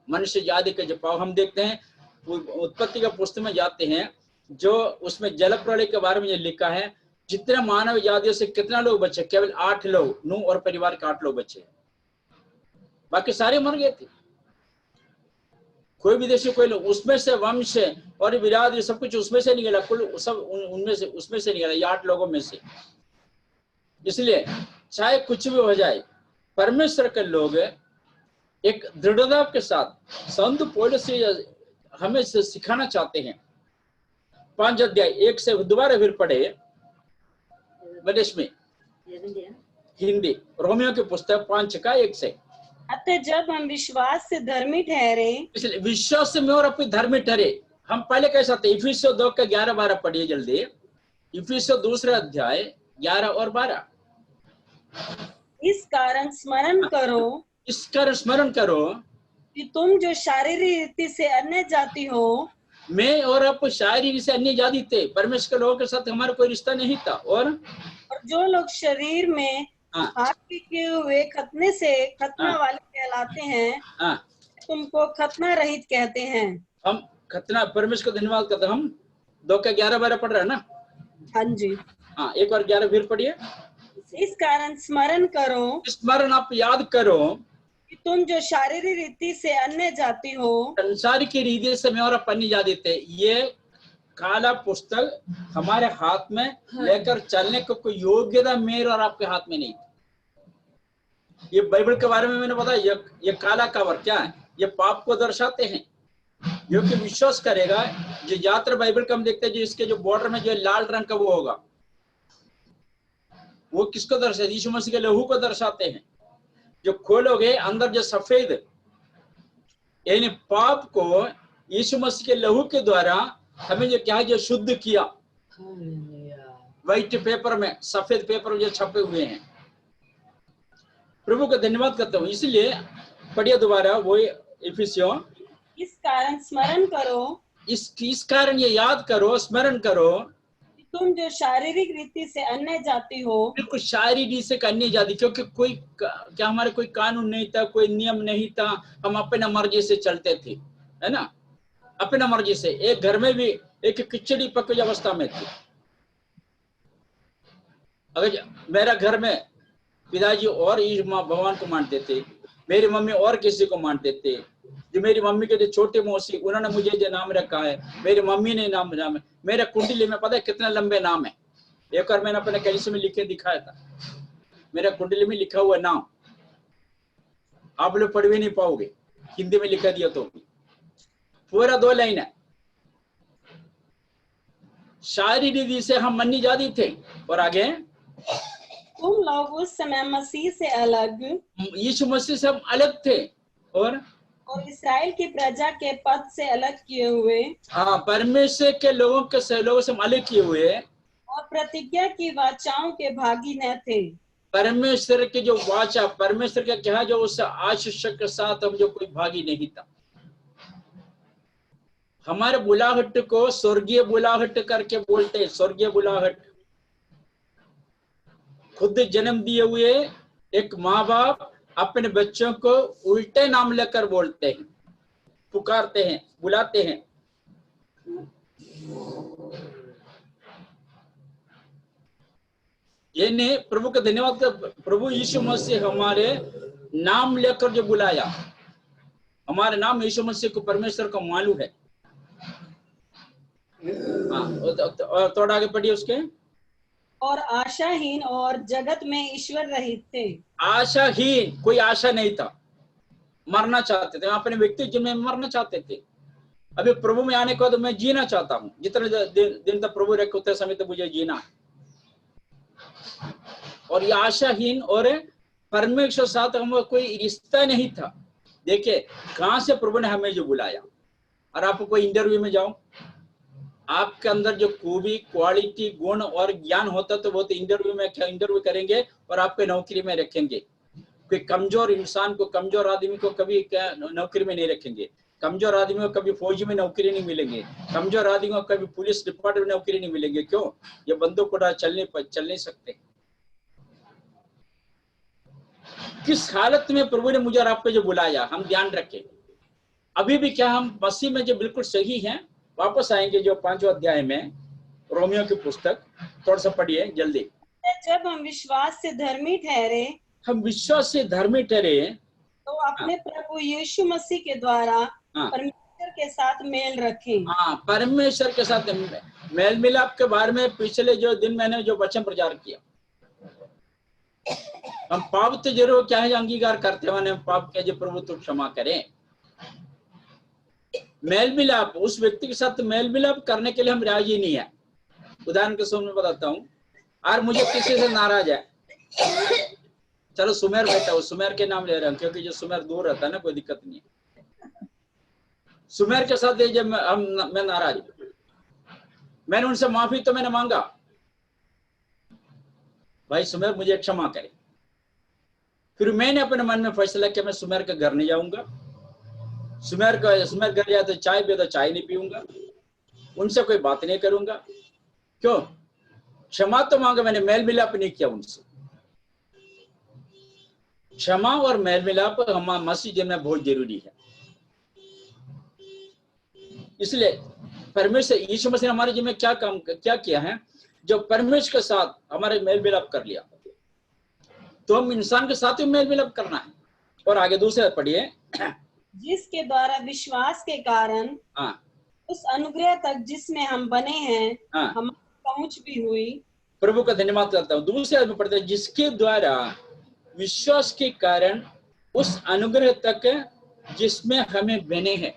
B: मनुष्य जाति के जो पाव हम देखते हैं, उत्पत्ति का पुस्तक में जाते हैं, जो उसमें जल प्रलय के बारे में लिखा है, जितने मानव जातियों से कितना लोग बचे? केवल 8 लोग, नूह और परिवार के 8 लोग बचे, बाकी सारे मर गए थे। कोई विदेशी कोई लोग, उसमें से वंश और विराट सब कुछ उसमें से निकला, कुल सब उनमें से, उसमें से निकला, ये 8 लोगों में से। इसलिए चाहे कुछ भी हो जाए, परमेश्वर के लोग एक दृढ़ता के साथ संत पौलुस हमें सिखाना चाहते हैं। 5 अध्याय 1 से दोबारा फिर पढ़े विदेश में हिंदी, रोमियो की पुस्तक 5 का 1 से।
E: अतः जब हम विश्वास से धर्मी ठहरे, इसलिए
B: विश्वास से में और अपनी धर्मी ठहरे। हम पहले कैसा थे? इफिसियों 2 का 11-12 पढ़िए जल्दी। इफिसियों 2 अध्याय 11 और 12।
E: इस कारण स्मरण करो कि तुम जो शारीरिक रीति से अन्य जाति हो,
B: मैं और आप शारीरिक से अन्य जाति थे, परमेश्वर के लोगों के साथ हमारा कोई रिश्ता नहीं था। और
E: जो लोग शरीर में हाथ किए हुए खतना से खतना वाले कहलाते हैं, तुमको खतना रहित कहते हैं।
B: हम खतना, परमेश्वर को धन्यवाद करते हैं। हम 2 का 11-12 पढ़ रहे हैं ना?
E: हाँ जी।
B: हाँ, एक बार 11 फिर पढ़िए।
E: इस कारण
B: स्मरण आप याद करो
E: कि तुम जो शारीरिक रीति से अन्य जाति हो,
B: संसार की रीति से मैं और अन्य जाति थे। ये काला पुस्तक हमारे हाथ में लेकर चलने को कोई योग्यता मेरे और आपके हाथ में नहीं। ये बाइबल के बारे में मैंने बताया, ये काला कवर क्या है? ये पाप को दर्शाते हैं। जो कि विश्वास करेगा, जो यात्रा बाइबल का हम देखते हैं, जो इसके जो बॉर्डर में जो लाल रंग का वो होगा, वो किसको दर्शाते? यीशु मसीह के लहू को दर्शाते हैं। जो खोलोगे अंदर जो सफेद, यानी पाप को यीशु मसीह के लहू के द्वारा हमें जो क्या, जो शुद्ध किया, व्हाइट पेपर में, सफेद पेपर में जो छपे हुए हैं। प्रभु का धन्यवाद करता हूँ। इसलिए पढ़िए दोबारा वो इफिसियों।
E: इस कारण स्मरण करो,
B: इस कारण ये याद करो, स्मरण करो,
E: तुम जो शारीरिक रीति से अन्य जाति हो।
B: बिल्कुल शारीरिक रीति से अन्य जाति, क्योंकि कोई क्या हमारे कोई कानून नहीं था, कोई नियम नहीं था, हम अपने मर्जी से चलते थे, है ना? अपने मर्जी से। एक घर में भी एक खिचड़ी पकी अवस्था में थी। अगर मेरा घर में पिताजी और भगवान को मानते थे, मेरी मम्मी और किसी को मानते थे, जो मेरी मम्मी के जो छोटे मौसी, उन्होंने मुझे जो नाम रखा है, मेरी मम्मी ने नाम है। मेरे कुंडली में पता है कितने लंबे नाम है? एक बार मैंने अपने कैसे में लिखे दिखाया था, मेरा कुंडली में लिखा हुआ नाम आप लोग पढ़ भी नहीं पाओगे, हिंदी में लिखा दिया तो पूरा 2 लाइन है। शारीरिक रीति से हम मन्नी जाति थे। और आगे,
E: तुम लोग उस समय मसीह से अलग,
B: यीशु मसीह से हम अलग थे, और
E: इसराइल की प्रजा के पद से अलग किए हुए।
B: हाँ, परमेश्वर के लोगों से हम अलग किए हुए,
E: और प्रतिज्ञा की वाचाओं के भागी न थे।
B: परमेश्वर की जो वाचा, परमेश्वर का क्या, जो उस आशीष के साथ हम जो कोई भागी नहीं था। हमारे बुलाहट को स्वर्गीय बुलाहट करके बोलते हैं, स्वर्गीय बुलाहट। खुद जन्म दिए हुए एक माँ बाप अपने बच्चों को उल्टे नाम लेकर बोलते हैं, पुकारते हैं, बुलाते हैं। ये नहीं, प्रभु का धन्यवाद। प्रभु यीशु मसीह हमारे नाम लेकर जो बुलाया, हमारे नाम यीशु मसीह को परमेश्वर को मालूम है। और थोड़ा आगे पढ़िए उसके।
E: और आशाहीन और जगत में ईश्वर रहित थे।
B: आशाहीन, कोई आशा नहीं था, मरना चाहते थे, अपने व्यक्ति जिनमें मरना चाहते थे। अभी प्रभु में आने के बाद मैं जीना चाहता हूँ, जितने दिन तक प्रभु रखे उतने समय तक मुझे जीना है। और ये आशाहीन और परमेश्वर साथ हमें कोई रिश्ता नहीं था। देखिए कहां से प्रभु ने हमें जो बुलाया। और आप कोई इंटरव्यू में जाओ, आपके अंदर जो खूबी, क्वालिटी, गुण और ज्ञान होता तो वो तो इंटरव्यू में क्या इंटरव्यू करेंगे और आपके नौकरी में रखेंगे। कोई कमजोर इंसान को, कमजोर आदमी को कभी नौकरी में नहीं रखेंगे। कमजोर आदमी को कभी फौजी में नौकरी नहीं मिलेंगे। कमजोर आदमी को कभी पुलिस डिपार्टमेंट में नौकरी नहीं मिलेंगे। क्यों? ये बंदूक उठा चल नहीं सकते। किस हालत में प्रभु ने मुझे और आपको जो बुलाया, हम ध्यान रखें। अभी भी क्या हम मसीह में जो बिल्कुल सही हैं? वापस आएंगे जो 5वें अध्याय में, रोमियो की पुस्तक, थोड़ा सा पढ़िए जल्दी।
E: जब हम विश्वास से धर्मी ठहरे,
B: हम विश्वास से धर्मी ठहरे
E: तो अपने प्रभु यीशु मसीह के द्वारा परमेश्वर के साथ मेल रखें।
B: परमेश्वर के साथ मेल मिलाप के बारे में पिछले जो दिन मैंने जो वचन प्रचार किया। हम पाप तो जरूर क्या है अंगीकार करते हैं, पाप के जो प्रभु तो क्षमा करें। मेल मिलाप, उस व्यक्ति के साथ मेल मिलाप करने के लिए हम राजी नहीं है। उदाहरण के सामने बताता हूँ, और मुझे किसी से नाराज है, चलो सुमेर बैठा हो, सुमेर के नाम ले रहा हूँ क्योंकि जो सुमेर दूर रहता है ना, कोई दिक्कत नहीं है। सुमेर के साथ जब मैं नाराज, मैंने उनसे माफी तो मैंने मांगा, भाई सुमेर मुझे क्षमा करे। फिर मैंने अपने मन में फैसला किया मैं सुमेर के घर नहीं जाऊंगा। सुमेर घर जाए तो चाय पिए तो चाय नहीं पीऊंगा, उनसे कोई बात नहीं करूंगा। क्यों? क्षमा तो मांगा मैंने, मेल मिलाप नहीं किया उनसे। क्षमा और मेल मिलाप हमारे मसीह जीवन में बहुत जरूरी है। इसलिए परमेश्वर यीशु मसीह ने हमारे जीवन में क्या किया है, जो परमेश्वर के साथ हमारे मेल मिलाप कर लिया, तो हम इंसान के साथ ही मेल मिलाप करना है। और आगे दूसरे पढ़िए,
E: जिसके द्वारा विश्वास के कारण उस अनुग्रह तक जिसमें हम बने हैं हमारी पहुंच भी हुई।
B: प्रभु का धन्यवाद करता हूँ। दूसरे में पढ़ते हैं, जिसके द्वारा विश्वास के कारण उस अनुग्रह तक जिसमें हमें बने हैं।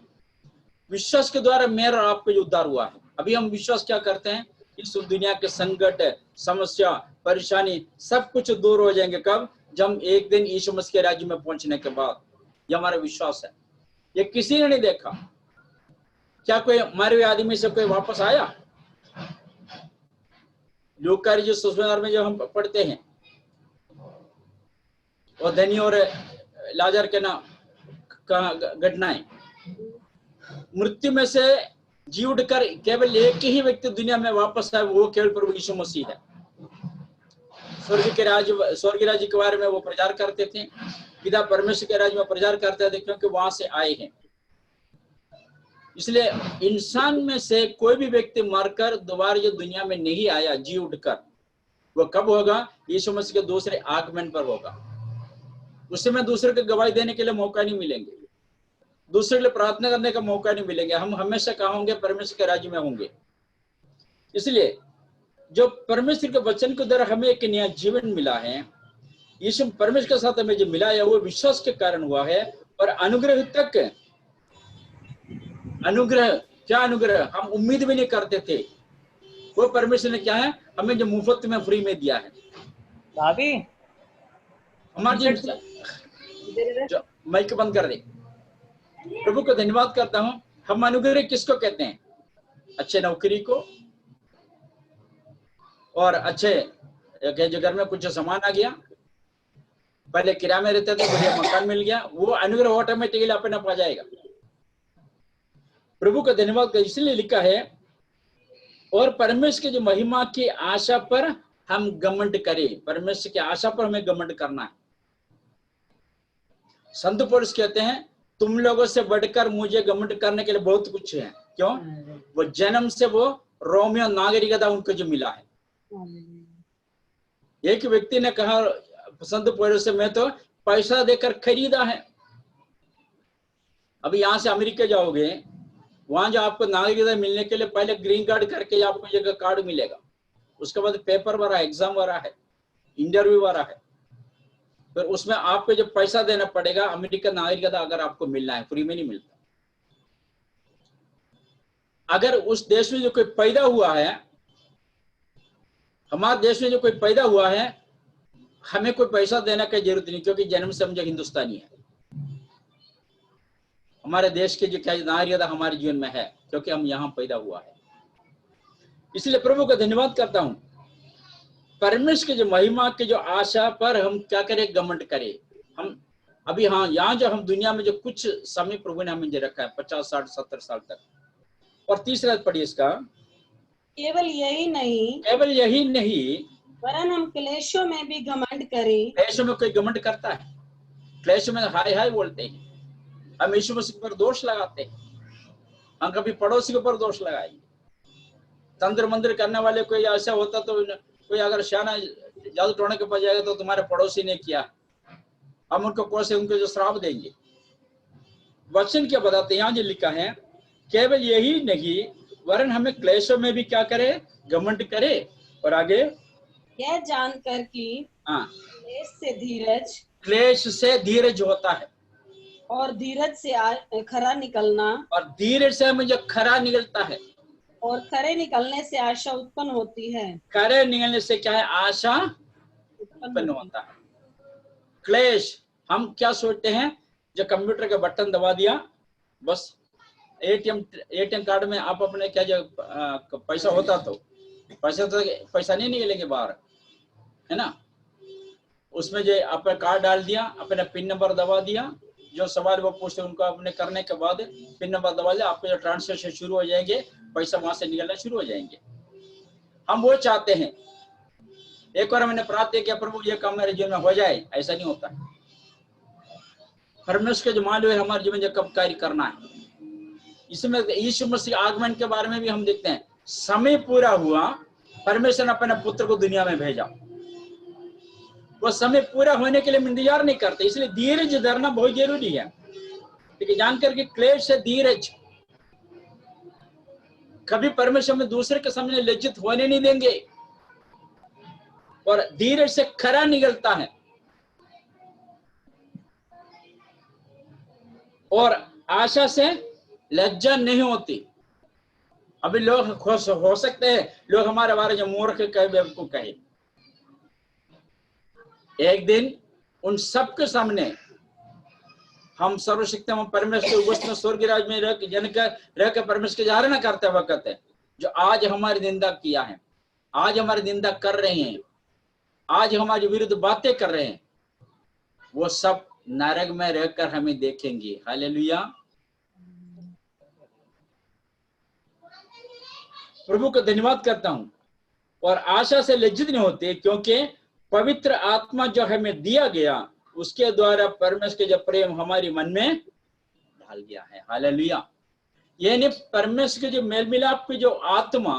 B: विश्वास के द्वारा मेरा और आपका जो उद्धार हुआ है। अभी हम विश्वास क्या करते हैं, इस दुनिया के संकट, समस्या, परेशानी सब कुछ दूर हो जाएंगे। कब? जब हम एक दिन यीशु मसीह के राज्य में पहुंचने के बाद। ये हमारा विश्वास है। ये किसी ने नहीं देखा। क्या कोई मरे हुए आदमी से कोई वापस आया? लूका कार्य जो सुसमाचार में जो हम पढ़ते हैं, और धनी और लाजर के नाम घटनाएं, मृत्यु में से जी उठकर केवल एक ही व्यक्ति दुनिया में वापस आए, वो केवल प्रभु यीशु मसीह है। स्वर्ग राज्य के बारे में वो प्रचार करते थे, पिता परमेश्वर के राज्य में प्रचार करते थे, क्योंकि वहां से आए हैं। इसलिए इंसान में से कोई भी व्यक्ति मरकर दोबारा जो दुनिया में नहीं आया जी उठकर, वो कब होगा? यीशु मसीह के दूसरे आगमन पर होगा। उस समय दूसरे को गवाही देने के लिए मौका नहीं मिलेंगे, दूसरे के लिए प्रार्थना करने का मौका नहीं मिलेंगे। हम हमेशा कहाँ होंगे? परमेश्वर के राज्य में होंगे। इसलिए जो परमेश्वर के वचन के द्वारा हमें एक नया जीवन मिला है, यीशु परमेश्वर के साथ हमें जो मिला है वो विश्वास के कारण हुआ है। और अनुग्रह तक, अनुग्रह क्या अनुग्रह? हम उम्मीद भी नहीं करते थे, वो परमेश्वर ने क्या है हमें जो मुफ्त में फ्री में दिया है।
A: भाभी
B: हमारे माइक बंद कर दे। प्रभु को धन्यवाद करता हूं। हम अनुग्रह किसको कहते हैं? अच्छे नौकरी को, और अच्छे जो घर में कुछ सामान आ गया, पहले किराए में रहते थे, बढ़िया मकान मिल गया, वो अनुग्रह ऑटोमेटिकली अपने आप आ जाएगा। प्रभु का धन्यवाद कर, इसलिए लिखा है, और परमेश्वर की जो महिमा की आशा पर हम घमंड करें। परमेश्वर की आशा पर हमें घमंड करना है। संत पौलुस कहते हैं, तुम लोगों से बढ़कर मुझे घमंड करने के लिए बहुत कुछ है। क्यों? वो जन्म से वो रोमियो नागरिकता उनको जो मिला है। एक व्यक्ति ने कहा संत पौलुस से, मैं तो पैसा देकर खरीदा है। अभी यहां से अमेरिका जाओगे, वहां जो आपको नागरिकता मिलने के लिए पहले ग्रीन कार्ड करके आपको जगह कार्ड मिलेगा, उसके बाद पेपर वाला एग्जाम वाला है, इंटरव्यू वाला है, फिर उसमें आपको जो पैसा देना पड़ेगा। अमेरिका नागरिकता अगर आपको मिलना है, फ्री में नहीं मिलता। अगर उस देश में जो कोई पैदा हुआ है, हमारे देश में जो कोई पैदा हुआ है, हमें कोई पैसा देने की जरूरत नहीं, क्योंकि जन्म से हम जो हिंदुस्तानी है। हमारे देश के जो क्या नागरिकता हमारे जीवन में है, क्योंकि हम यहाँ पैदा हुआ है। इसलिए प्रभु का धन्यवाद करता हूँ। परमेश्वर के जो महिमा के जो आशा पर हम क्या करें, घमंड करें। हम अभी हाँ यहाँ जो हम दुनिया में जो कुछ समय प्रभु ने हमें रखा है, 50, 60, 70 साल तक। और तीसरा पढ़िए इसका,
E: केवल यही नहीं वरन हम क्लेशों में भी घमंड करें।
B: क्लेशों में कोई घमंड करता है? क्लेशों में हाय हाय बोलते हैं, हम यीशु मसीह पर दोष लगाते हैं, हम कभी पड़ोसी के ऊपर दोष लगाएंगे। तंत्र मंत्र करने वाले कोई ऐसा होता तो कोई अगर शाना जादू टोने के पास जाएगा तो तुम्हारे पड़ोसी ने किया, हम उनको कोसे उनको जो श्राप देंगे। वचन क्या बताते हैं, यहाँ जो लिखा है, केवल यही नहीं वरन हमें क्लेशों में भी क्या करे, घमंड करे। और आगे,
E: यह जानकर कि क्लेश से धीरज होता है, और धीरज से खरा निकलना,
B: और धीरज से हमें जो खरा निकलता है,
E: और खरे निकलने से आशा उत्पन्न होती है।
B: खरे निकलने से क्या है, आशा उत्पन्न होता है। क्लेश, हम क्या सोचते हैं, जो कंप्यूटर का बटन दबा दिया, बस एटीएम कार्ड में आप अपने क्या जो पैसा होता तो पैसा नहीं निकलेंगे बाहर, है ना। उसमें जो अपना कार्ड डाल दिया, अपना पिन नंबर दबा दिया, जो सवाल वो पूछते उनको अपने करने के बाद पिन नंबर दबा दिया, आपके जो ट्रांसलेशन शुरू हो जाएंगे, पैसा वहां से निकलना शुरू हो जाएंगे। हम वो चाहते हैं। एक बार मैंने प्रार्थना किया, प्रभु ये काम मेरे जीवन में हो जाए, ऐसा नहीं होता। परमेश्वर के जो मालूम है हमारे जीवन में कब कार्य करना है। इसमें यीशु मसीह आगमन के बारे में भी हम देखते हैं, समय पूरा हुआ, परमेश्वर ने अपने पुत्र को दुनिया में भेजा। वो समय पूरा होने के लिए इंतजार नहीं करते, इसलिए धीरज धरना बहुत जरूरी है। लेकिन जानकर के क्लेश से धीरज, कभी परमेश्वर में दूसरे के सामने लज्जित होने नहीं देंगे, और धीरज से खरा निकलता है, और आशा से लज्जा नहीं होती। अभी लोग खुश हो सकते हैं, लोग हमारे बारे में मूर्ख कहे, बेवकूफ कहे, एक दिन उन सबके सामने हम सर्वशक्तिमान परमेश्वर के उपस्थित में स्वर्ग राज्य में रहकर परमेश्वर की आराधना करते वक्त है, जो आज हमारी निंदा किया है, आज हमारी निंदा कर रहे हैं, आज हमारे विरुद्ध बातें कर रहे हैं, वो सब नरक में रहकर हमें देखेंगे। हालेलुया। प्रभु को धन्यवाद करता हूं। और आशा से लज्जित नहीं होते, क्योंकि पवित्र आत्मा जो हमें दिया गया, उसके द्वारा परमेश्वर के जो प्रेम हमारे मन में ढाल गया है। हालेलुया। यानी परमेश्वर के जो मेल मिलाप की जो आत्मा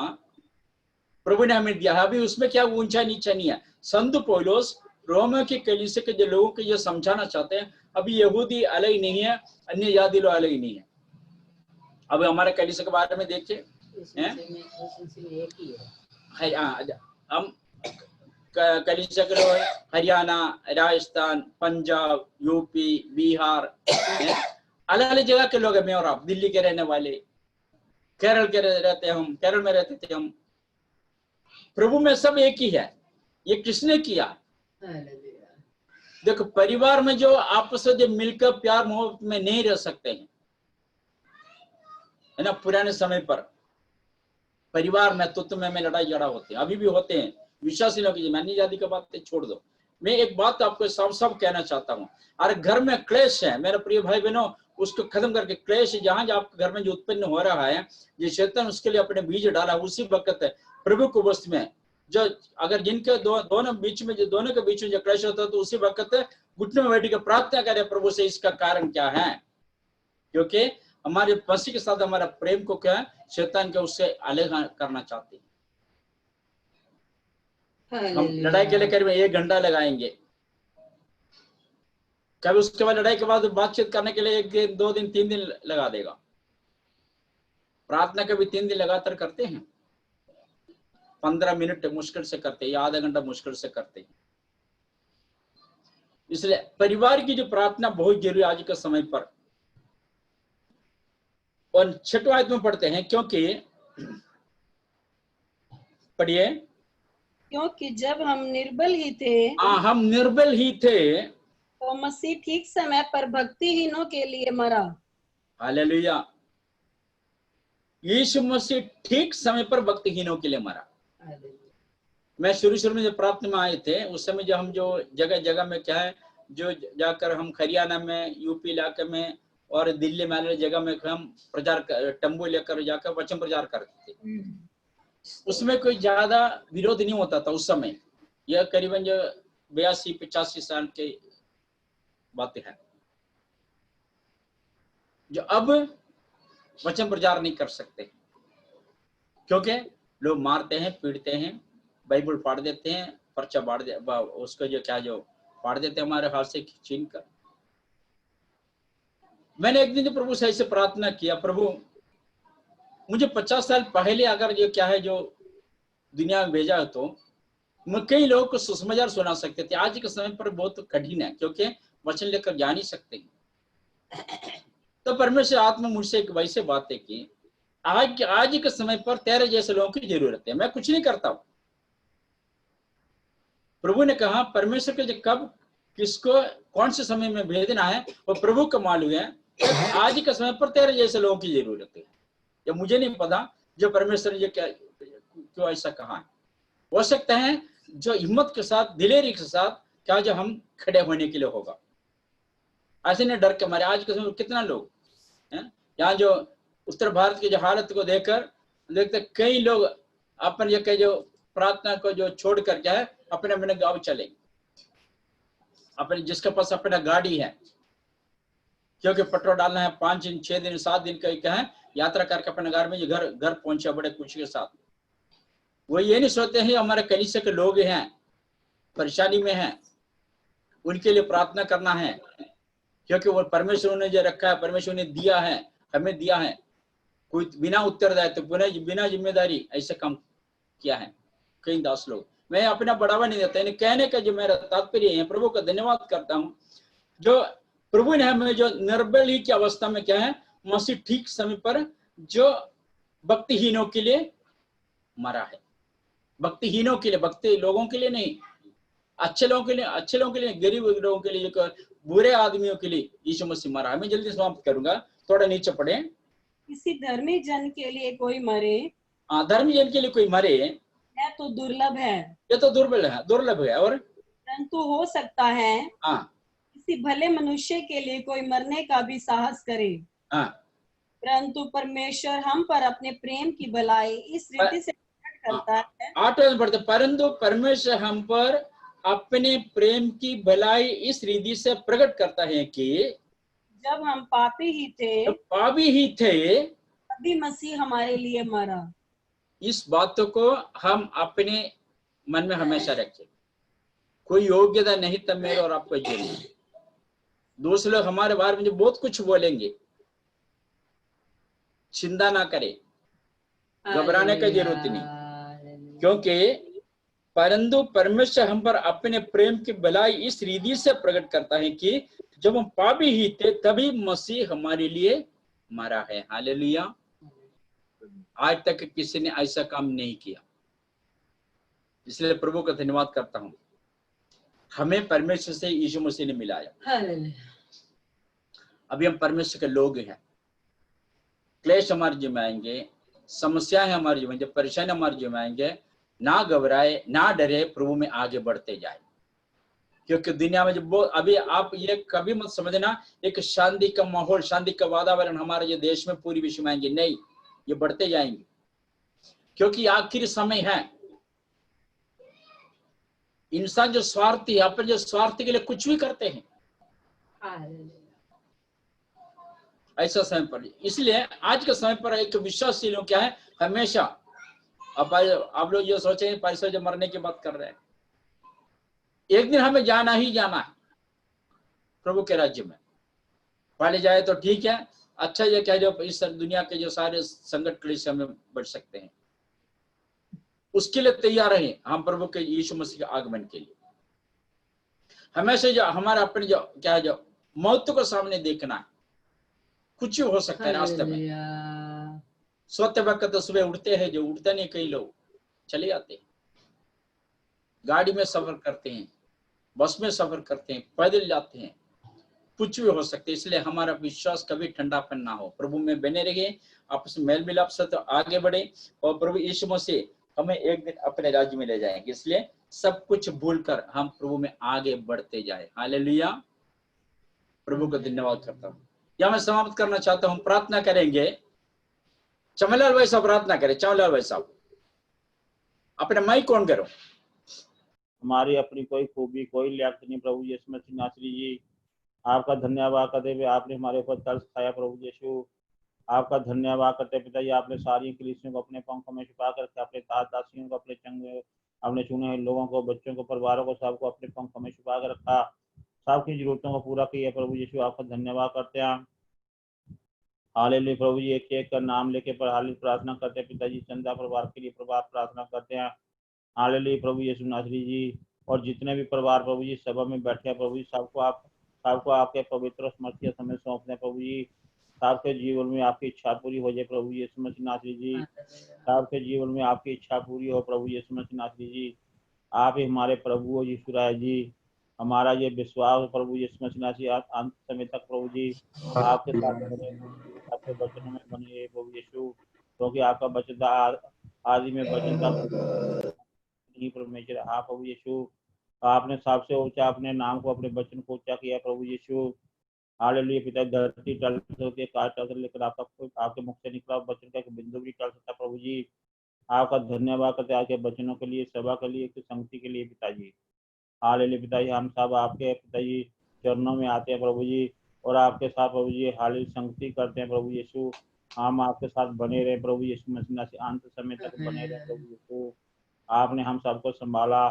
B: प्रभु ने हमें दिया है, अभी उसमें क्या ऊंचा नीचा नहीं है। संत पौलुस रोम के कलीसिया के जो लोगों को ये समझाना चाहते हैं, अभी यहूदी अलग नहीं है, अन्य जाति लोग अलग नहीं है। अब हमारे कलीसिया के बारे में देखिए, हम कलीसिया के लोग हरियाणा, राजस्थान, पंजाब, यूपी, बिहार, अलग अलग जगह के लोग हैं। मैं और आप दिल्ली के रहने वाले, केरल के रहते हैं, हम केरल में रहते थे हम। प्रभु में सब एक ही है। ये किसने किया? देखो, परिवार में जो आपस में जो मिलकर प्यार मोहब्बत में नहीं रह सकते हैं, है ना, पुराने समय पर परिवार में तुत में लड़ाई झगड़ा होते हैं, अभी भी होते हैं। विश्वासी लोग, मैंने जाति का बात छोड़ दो। मैं एक बात आपको सब कहना चाहता हूँ, अरे घर में क्लेश है मेरे प्रिय भाई बहनों, उसको खत्म करके, क्लेश जहां आपके घर में जो उत्पन्न हो रहा है, जो शैतान उसके लिए अपने बीज डाला, उसी वक्त प्रभु को वस्त में जो अगर जिनके दोनों बीच में, जो दोनों के बीच में जो क्लेश होता है, तो उसी वक्त घुटने में बैठ के प्रार्थना करें प्रभु से, इसका कारण क्या है। क्योंकि हमारे मसीह के साथ हमारा प्रेम को क्या शैतान के उससे अलग करना चाहते हैं। हम लड़ाई के लिए करीब 1 घंटा लगाएंगे, कभी उसके बाद लड़ाई के बाद बातचीत करने के लिए 1 दिन, 2 दिन, 3 दिन लगा देगा। प्रार्थना कभी 3 दिन लगातार करते हैं, 15 मिनट मुश्किल से करते हैं, या आधा घंटा मुश्किल से करते हैं। इसलिए परिवार की जो प्रार्थना बहुत जरूरी आज के समय पर। और 6वां आयत में पढ़ते हैं, क्योंकि पढ़िए,
E: क्योंकि जब हम निर्बल ही थे,
B: हम निर्बल ही थे,
E: तो मसीह ठीक समय पर भक्तिहीनों के लिए मरा।
B: हालेलुया। यीशु मसीह ठीक समय पर भक्तिहीनों के लिए मरा। मैं शुरू में जब प्रार्थना में आए थे, उस समय जो हम जो जगह जगह में क्या है, जो जाकर हम हरियाणा में, यूपी इलाके में और दिल्ली में अलग जगह में हम प्रचार, तंबू लेकर जाकर वचन प्रचार करते थे। उसमें कोई ज्यादा विरोध नहीं होता था उस समय। यह करीबन जो 82-85 साल के बातें हैं, जो अब वचन प्रचार नहीं कर सकते, क्योंकि लोग मारते हैं, पीटते हैं, बाइबल फाड़ देते हैं, पर्चा फाड़ दे, उसको जो क्या जो फाड़ देते हैं हमारे हाथ से छीन कर। मैंने एक दिन जो प्रभु से ऐसे प्रार्थना किया, प्रभु मुझे 50 साल पहले अगर जो क्या है जो दुनिया में भेजा है, तो मैं कई लोगों को सुसमाचार सुना सकते थे। आज के समय पर बहुत कठिन है, क्योंकि वचन लेकर जा नहीं सकते। तो परमेश्वर आत्मा मुझसे एक वैसे बात है कि आज के समय पर तेरे जैसे लोगों की जरूरत है। मैं कुछ नहीं करता हूं। प्रभु ने कहा परमेश्वर के कब किसको कौन से समय में भेजना है वो प्रभु को मालूम है। आज के समय पर तेरे जैसे लोगों की जरूरत है। ये मुझे नहीं पता जो परमेश्वर ने क्या क्यों ऐसा कहा है। हो सकता है जो हिम्मत के साथ, दिलेरी के साथ क्या जो हम खड़े होने के लिए होगा। ऐसे नहीं डर के मारे आज के समय कितना लोग हैं, यहाँ जो उत्तर भारत की जो हालत को देखकर देखते कई लोग अपन ये कह जो प्रार्थना को जो छोड़ कर क्या है अपने अपने गांव चले, अपने जिसके पास अपना गाड़ी है, क्योंकि पेट्रोल डालना है 5 दिन 6 दिन 7 दिन का क्या है यात्रा करके अपने घर में घर पहुंचे बड़े खुशी के साथ। वो ये नहीं सोचते हैं हमारे कलीसिया के लोग हैं परेशानी में हैं, उनके लिए प्रार्थना करना है, क्योंकि वो परमेश्वर ने जो रखा है, परमेश्वर ने दिया है, हमें दिया है। कोई बिना उत्तरदायित्व तो बिना जिम्मेदारी ऐसे काम किया है कई दास लोग। मैं अपना बढ़ावा नहीं देता, इन्हें कहने का जो मेरा तात्पर्य है, प्रभु का धन्यवाद करता हूँ जो प्रभु ने हमें जो निर्बल ही की अवस्था में क्या है मसीह ठीक समय पर जो भक्तिहीनों के लिए मरा है। भक्तिहीनों के लिए, भक्ति लोगों के लिए नहीं, अच्छे लोगों के लिए, गरीब लोगों के लिए, बुरे आदमियों के लिए यीशु मसीह मरा है। मैं जल्दी समाप्त करूंगा, थोड़ा नीचे पढ़े।
E: किसी धर्मी जन के लिए कोई मरे,
B: धर्मी जन के लिए कोई मरे
E: यह तो दुर्लभ है,
B: ये तो दुर्लभ है। और
E: परंतु हो सकता है किसी भले मनुष्य के लिए कोई मरने का भी साहस करे। परंतु परमेश्वर हम पर अपने प्रेम की भलाई इस रीति से करता है।
B: 8 पढ़ते, परंतु परमेश्वर हम पर अपने प्रेम की भलाई इस रीति से प्रकट करता है कि
E: जब हम पापी ही थे तभी मसीह हमारे लिए मरा।
B: इस बातों को हम अपने मन में हमेशा रखें। कोई योग्यता नहीं तब मेरे और आपको जरूर। दूसरे लोग हमारे बारे में जो बहुत कुछ बोलेंगे, चिंता ना करे, घबराने की जरूरत नहीं, क्योंकि परंतु परमेश्वर हम पर अपने प्रेम की भलाई इस रीति से प्रकट करता है कि जब हम पापी ही थे तभी मसीह हमारे लिए मरा है। हालेलुया। आज तक किसी ने ऐसा काम नहीं किया, इसलिए प्रभु का धन्यवाद करता हूं। हमें परमेश्वर से यीशु मसीह ने मिलाया। अभी हम परमेश्वर के लोग हैं। क्लेश हमारे जीवन में आएंगे, समस्याएं हमारे जीवन में, परेशानी हमारे जीवन में आएंगे, ना घबराए, ना डरे, प्रभु में आगे बढ़ते जाए। क्योंकि दुनिया में जो अभी आप ये कभी मत समझना एक शांति का माहौल, शांति का वातावरण हमारे जो देश में पूरी विश्व में आएंगे, नहीं, ये बढ़ते जाएंगे, क्योंकि आखिरी समय है। इंसान जो स्वार्थी है, अपने जो स्वार्थी के लिए कुछ भी करते हैं, ऐसा समय पर। इसलिए आज के समय पर एक विश्वासी लोग क्या है हमेशा आप लोग जो सोचे परिसर जो मरने की बात कर रहे हैं, एक दिन हमें जाना ही जाना है प्रभु के राज्य में। पहले जाए तो ठीक है, अच्छा ये क्या जो इस दुनिया के जो सारे संकट क्लेश हमें बढ़ सकते हैं, उसके लिए तैयार रहे हम प्रभु के यीशु मसीह के आगमन के लिए। हमेशा जो हमारा अपने जो क्या है जो मौत को सामने देखना है, कुछ भी हो सकता है रास्ते में। सोते वक्त तो सुबह उठते हैं, जो उठते नहीं कई लोग चले जाते हैं, गाड़ी में सफर करते हैं, बस में सफर करते हैं, पैदल जाते हैं, कुछ भी हो सकते हैं। इसलिए हमारा विश्वास कभी ठंडापन ना हो, प्रभु में बने रहिए, आपस में मेल मिलाप से तो आगे बढ़े, और प्रभु यीशु मसीह हमें एक दिन अपने राज्य में ले जाएंगे। इसलिए सब कुछ भूलकर हम प्रभु में आगे बढ़ते जाए। हालेलुया, प्रभु को धन्यवाद करता हूँ। या मैं समाप्त करना चाहता हूँ, प्रार्थना करेंगे। चमनलाल भाई साहब प्रार्थना करें। चमनलाल भाई साहब अपने माइक ऑन करो।
F: हमारी अपनी कोई खूबी कोई लियाकत नहीं प्रभु यीशु मसीह नासरी जी, आपका धन्यवाद करते हुए आपने हमारे ऊपर तरस खाया प्रभु यीशु, आपका धन्यवाद करते पिता जी, आपने सारी कलीसियों को अपने पंखों में छुपा कर रखा, अपने दास दासियों को, अपने चंगे अपने चुने हुए लोगों को, बच्चों को, परिवारों को, सबको अपने पंखों में छुपा कर रखा, सबकी जरूरतों को पूरा किया प्रभु यीशु, आपका धन्यवाद करते हैं। हालेलुया प्रभु जी, एक एक का नाम लेके पर हाल प्रार्थना करते हैं पिताजी, चंदा परिवार के लिए प्रभात प्रार्थना करते हैं। हालेलुया प्रभु यीशु नासरी जी, और जितने भी परिवार प्रभु जी सभा में बैठे हैं प्रभु जी, सबको आपके पवित्र स्मृति समय सौंपते हैं प्रभु जी, सबके जीवन में आपकी इच्छा पूरी हो जाए प्रभु यीशु मसीह नासरी जी, सबके जीवन में आपकी इच्छा पूरी हो प्रभु यीशु मसीह नासरी जी। आप ही हमारे प्रभु हो यीशु राय जी, हमारा ये विश्वास प्रभु यीशु मसीह नासरी अंत समय तक प्रभु जी आपके साथ बने, आपके वचनों में बने प्रभु यीशु, क्योंकि आपका वचन आदि में वचन था परमेश्वर। आप प्रभु यीशु, आपने सबसे ऊंचा अपने नाम को, अपने वचन को ऊंचा किया प्रभु यीशु। हालेलुया पिता, धरती टल सकती है, काट टल, लेकिन आपके मुख से निकला वचन का एक बिंदु भी टल सकता प्रभु जी। आपका धन्यवाद करते आपके वचनों के लिए, सभा के लिए, संगति के लिए पिताजी। हालेलुया पिताजी, हम सब आपके पिताजी चरणों में आते हैं प्रभु जी, और आपके साथ प्रभु जी हाल संगति करते हैं प्रभु यीशु। हम आपके साथ बने रहे प्रभु यीशु मसीह से अंत समय तक बने रहे प्रभु यीशु। आपने हम सबको संभाला,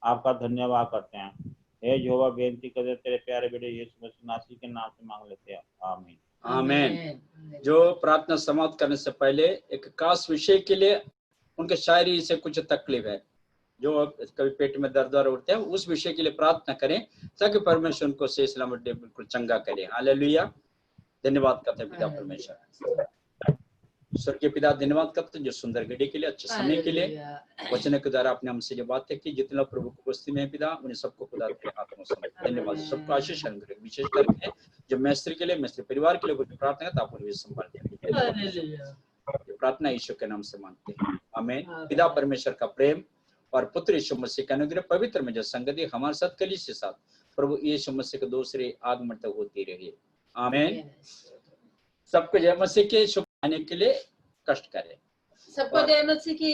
F: आपका धन्यवाद करते हैं। हे यहोवा, बेनती करते तेरे प्यारे बेटे यीशु मसीह नासरी के नाम से मांग लेते हैं, आमीन
B: आमीन। जो प्रार्थना समाप्त करने से पहले एक खास विषय के लिए, उनके शायरी से कुछ तकलीफ है, जो कभी पेट में दर्द उठते हैं, उस विषय के लिए प्रार्थना करें ताकि परमेश्वर उनको सही सलामत बिल्कुल चंगा करे। हालेलुया, धन्यवाद करते हैं पिता परमेश्वर। स्वर्गीय पिता, धन्यवाद करते हैं जो सुंदर घड़ी के लिए, अच्छे समय के लिए, वचन के द्वारा आपने हमसे जो बातें की, जितने लोग प्रभु की उपस्थिति में है पिता, उन्हें सबको खुदा के हाथों में समर्पित। धन्यवाद, सबको आशीष करें, विशेष करके जो मैस्त्री के लिए, मैस्त्री परिवार के लिए कुछ प्रार्थना करते, आप उन्हें संभालते। प्रार्थना यीशु के नाम से मांगते हैं, आमीन। पिता परमेश्वर का प्रेम और पुत्र यीशु मसीह का अनुग्रह, पवित्र में जो संगति हमारे साथ कलीसिया के साथ प्रभु यीशु मसीह के दूसरे आगमन तक होती रही, आमीन। सबको जय मसीह के शुभ आने के लिए कष्ट करें।
E: सबको जय मसीह की।